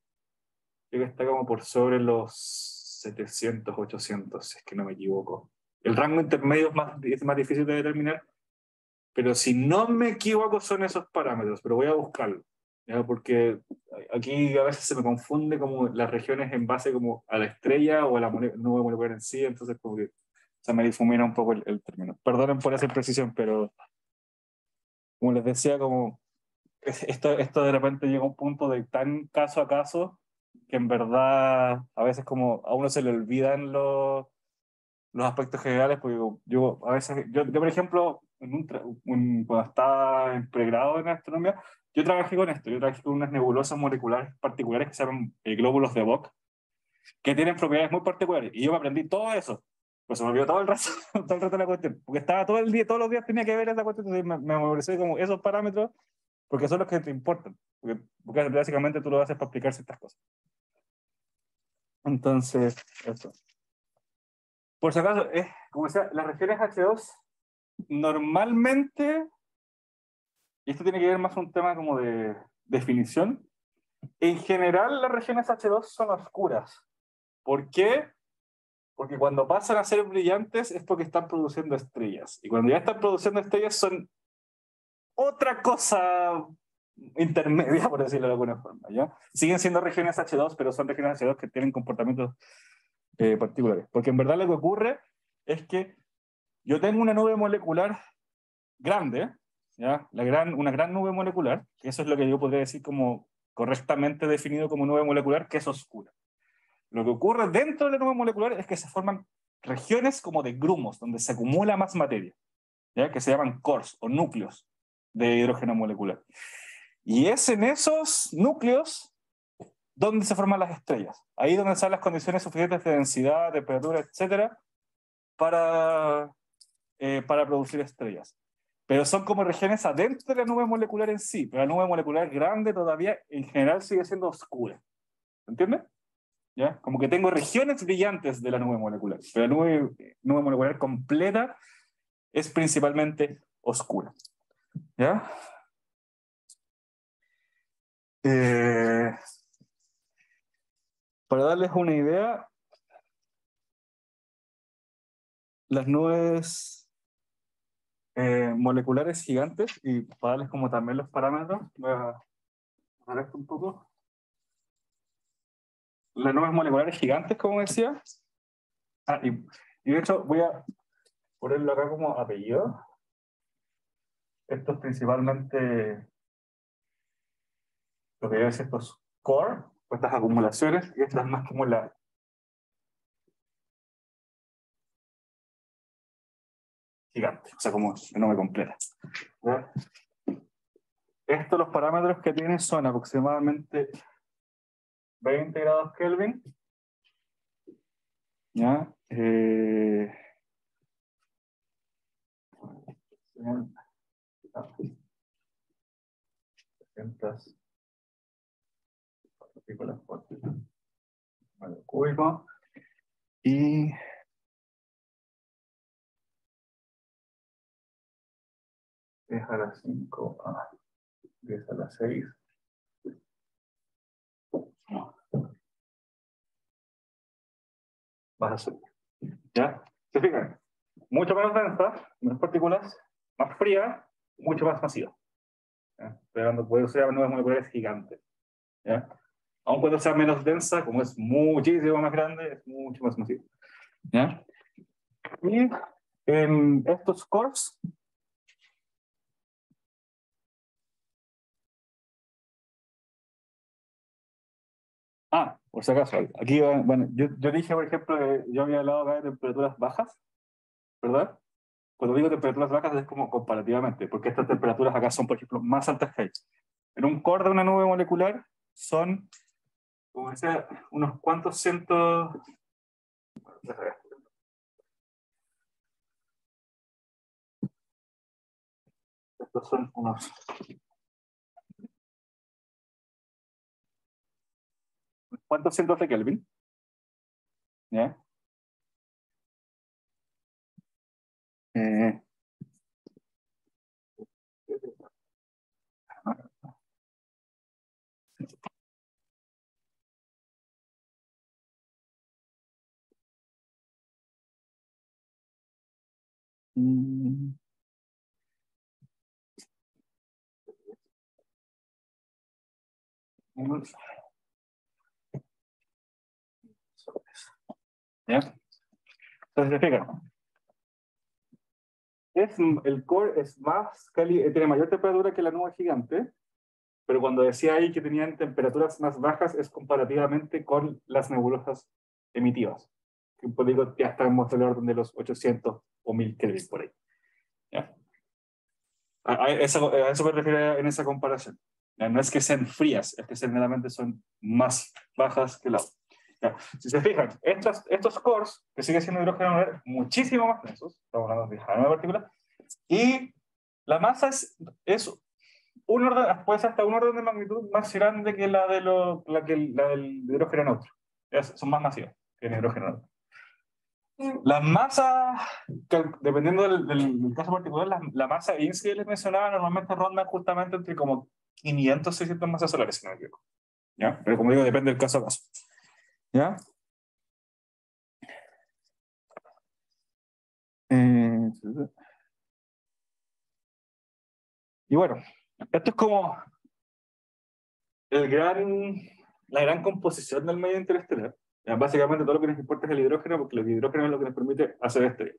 creo que está como por sobre los 700, 800, si es que no me equivoco. El rango intermedio es más difícil de determinar, pero si no me equivoco son esos parámetros, pero voy a buscarlo, ¿ya? Porque aquí a veces se me confunde como las regiones en base como a la estrella o a la nube molecular en sí, entonces como que se me difumina un poco el término. Perdonen por esa imprecisión, pero como les decía, como esto de repente llega a un punto de tan caso a caso que en verdad a veces como a uno se le olvidan los los aspectos generales, porque yo a veces, yo por ejemplo, cuando estaba en pregrado en astronomía, yo trabajé con esto, yo trabajé con unas nebulosas moleculares particulares que se llaman glóbulos de Bock, que tienen propiedades muy particulares, y yo me aprendí todo eso, pues se me olvidó todo el rato, todo el rato la cuestión, porque estaba todo el día, todos los días tenía que ver esa cuestión, entonces me memorizé como esos parámetros, porque son los que te importan, porque básicamente tú lo haces para aplicar ciertas cosas. Entonces, eso. Por si acaso, como decía, las regiones H2 normalmente, y esto tiene que ver más con un tema como de definición, en general las regiones H2 son oscuras. ¿Por qué? Porque cuando pasan a ser brillantes es porque están produciendo estrellas. Y cuando ya están produciendo estrellas son otra cosa intermedia, por decirlo de alguna forma, ¿ya? Siguen siendo regiones H2, pero son regiones H2 que tienen comportamientos particulares. Porque en verdad lo que ocurre es que yo tengo una nube molecular grande, ¿ya? Una gran nube molecular, que eso es lo que yo podría decir como correctamente definido como nube molecular, que es oscura. Lo que ocurre dentro de la nube molecular es que se forman regiones como de grumos, donde se acumula más materia, ¿ya? Que se llaman cores o núcleos de hidrógeno molecular. Y es en esos núcleos donde se forman las estrellas. Ahí donde están las condiciones suficientes de densidad, temperatura, etcétera, para producir estrellas. Pero son como regiones adentro de la nube molecular en sí, pero la nube molecular grande todavía en general sigue siendo oscura. ¿Entiendes? ¿Ya? Como que tengo regiones brillantes de la nube molecular, pero la nube molecular completa es principalmente oscura. ¿Ya? Para darles una idea, las nubes moleculares gigantes, y para darles como también los parámetros, voy a bajar esto un poco. Las nubes moleculares gigantes, como decía, y de hecho voy a ponerlo acá como apellido. Esto es principalmente lo que es estos core, estas acumulaciones, y estas más como la gigante, o sea, como la nube completa. ¿Ya? Estos, los parámetros que tienen son aproximadamente 20 grados Kelvin. ¿Ya? 300 partículas por metro cúbico. Y es a las 5, 10 a las 6. Vas a subir. ¿Ya? ¿Se fijan? Mucho menos densa, menos partículas, más fría, mucho más masiva. ¿Ya? Pero cuando puede ser nubes moleculares gigantes. ¿Ya? Aun cuando sea menos densa, como es muchísimo más grande, es mucho más masiva. ¿Ya? Y en estos cores, por si acaso, aquí, bueno, yo dije, por ejemplo, que yo había hablado acá de temperaturas bajas, ¿verdad? Cuando digo temperaturas bajas es como comparativamente, porque estas temperaturas acá son, por ejemplo, más altas que hay. En un core de una nube molecular son, como decía, unos cuantos cientos... Estos son unos... ¿Cuántos cientos de Kelvin? ¿Ya? ¿Ya? Entonces, fíjate, el core es más tiene mayor temperatura que la nube gigante, pero cuando decía ahí que tenían temperaturas más bajas es comparativamente con las nebulosas emitivas. que pues digo, ya estamos en el orden de los 800 o 1000 Kelvin por ahí. ¿Ya? A eso me refiero en esa comparación. Ya, no es que sean frías, es que generalmente son más bajas que el agua. Ya, si se fijan, estos cores, que sigue siendo hidrógeno nuclear, muchísimo más densos, estamos hablando de una partícula, y la masa es un orden, puede ser hasta un orden de magnitud más grande que la del hidrógeno neutro. Son más masivas que el hidrógeno neutro. Las masas, dependiendo del caso particular, la masa INSS que les mencionaba normalmente ronda justamente entre como 500 y 600 masas solares, si no me equivoco. ¿Ya? Pero como digo, depende del caso a caso. ¿Ya? Y bueno, esto es como la gran composición del medio interestelar. Ya, básicamente todo lo que nos importa es el hidrógeno, porque el hidrógeno es lo que nos permite hacer estrellas.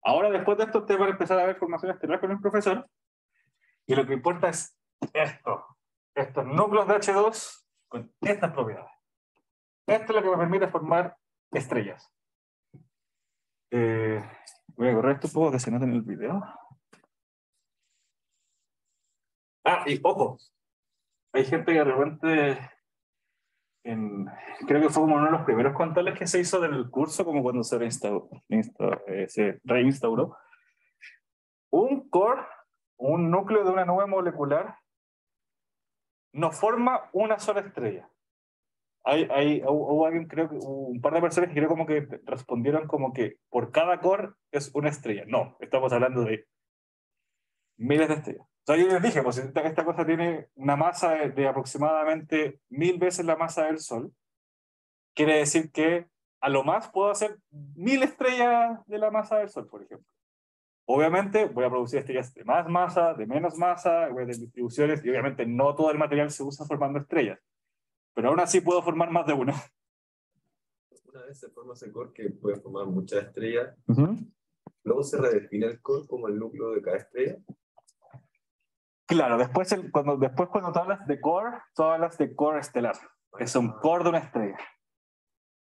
Ahora, después de esto, ustedes van a empezar a ver formación estelar con el profesor, y lo que importa es estos núcleos de H2 con estas propiedades. Esto es lo que me permite formar estrellas. Voy a correr esto un poco que se nota en el video. Y ojo, hay gente que de repente, creo que fue como uno de los primeros controles que se hizo del curso, como cuando se reinstauró. Un core, un núcleo de una nube molecular, no forma una sola estrella. Hubo alguien, creo que un par de personas que creo como que respondieron como que por cada core es una estrella. No, estamos hablando de miles de estrellas. O sea, yo les dije, pues esta cosa tiene una masa de aproximadamente 1000 veces la masa del Sol. Quiere decir que a lo más puedo hacer 1000 estrellas de la masa del Sol, por ejemplo. Obviamente voy a producir estrellas de más masa, de menos masa, voy a tener distribuciones, y obviamente no todo el material se usa formando estrellas. Pero aún así puedo formar más de una. Una vez se forma ese core que puede formar muchas estrellas, luego se redefine el core como el núcleo de cada estrella. Claro, después cuando tú hablas de core, tú hablas de core estelar. Es un core de una estrella.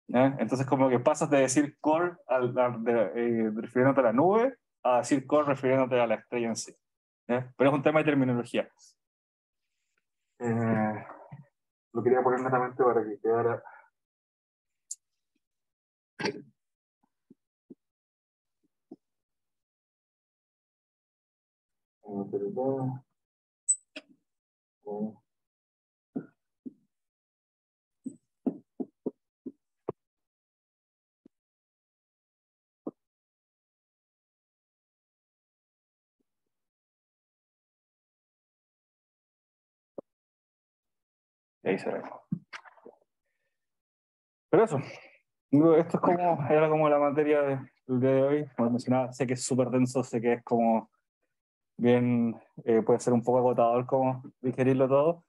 ¿Ya? Entonces como que pasas de decir core refiriéndote a la nube a decir core refiriéndote a la estrella en sí. ¿Ya? Pero es un tema de terminología. Lo quería poner netamente para que quedara... Y ahí se ve. Pero eso, esto era como la materia del día de hoy. Como mencionaba, sé que es súper denso, sé que es como bien, puede ser un poco agotador como digerirlo todo.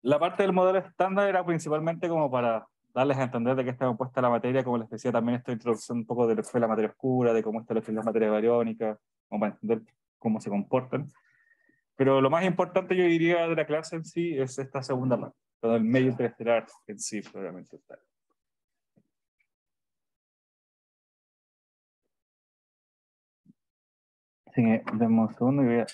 La parte del modelo estándar era principalmente como para darles a entender de qué está compuesta la materia, como les decía también esta introducción un poco de lo que fue la materia oscura, de cómo está lo que es la materia bariónica, como para entender cómo se comportan. Pero lo más importante, yo diría, de la clase en sí es esta segunda parte, todo el medio interestelar en sí, probablemente está. Así que, denme un segundo y voy a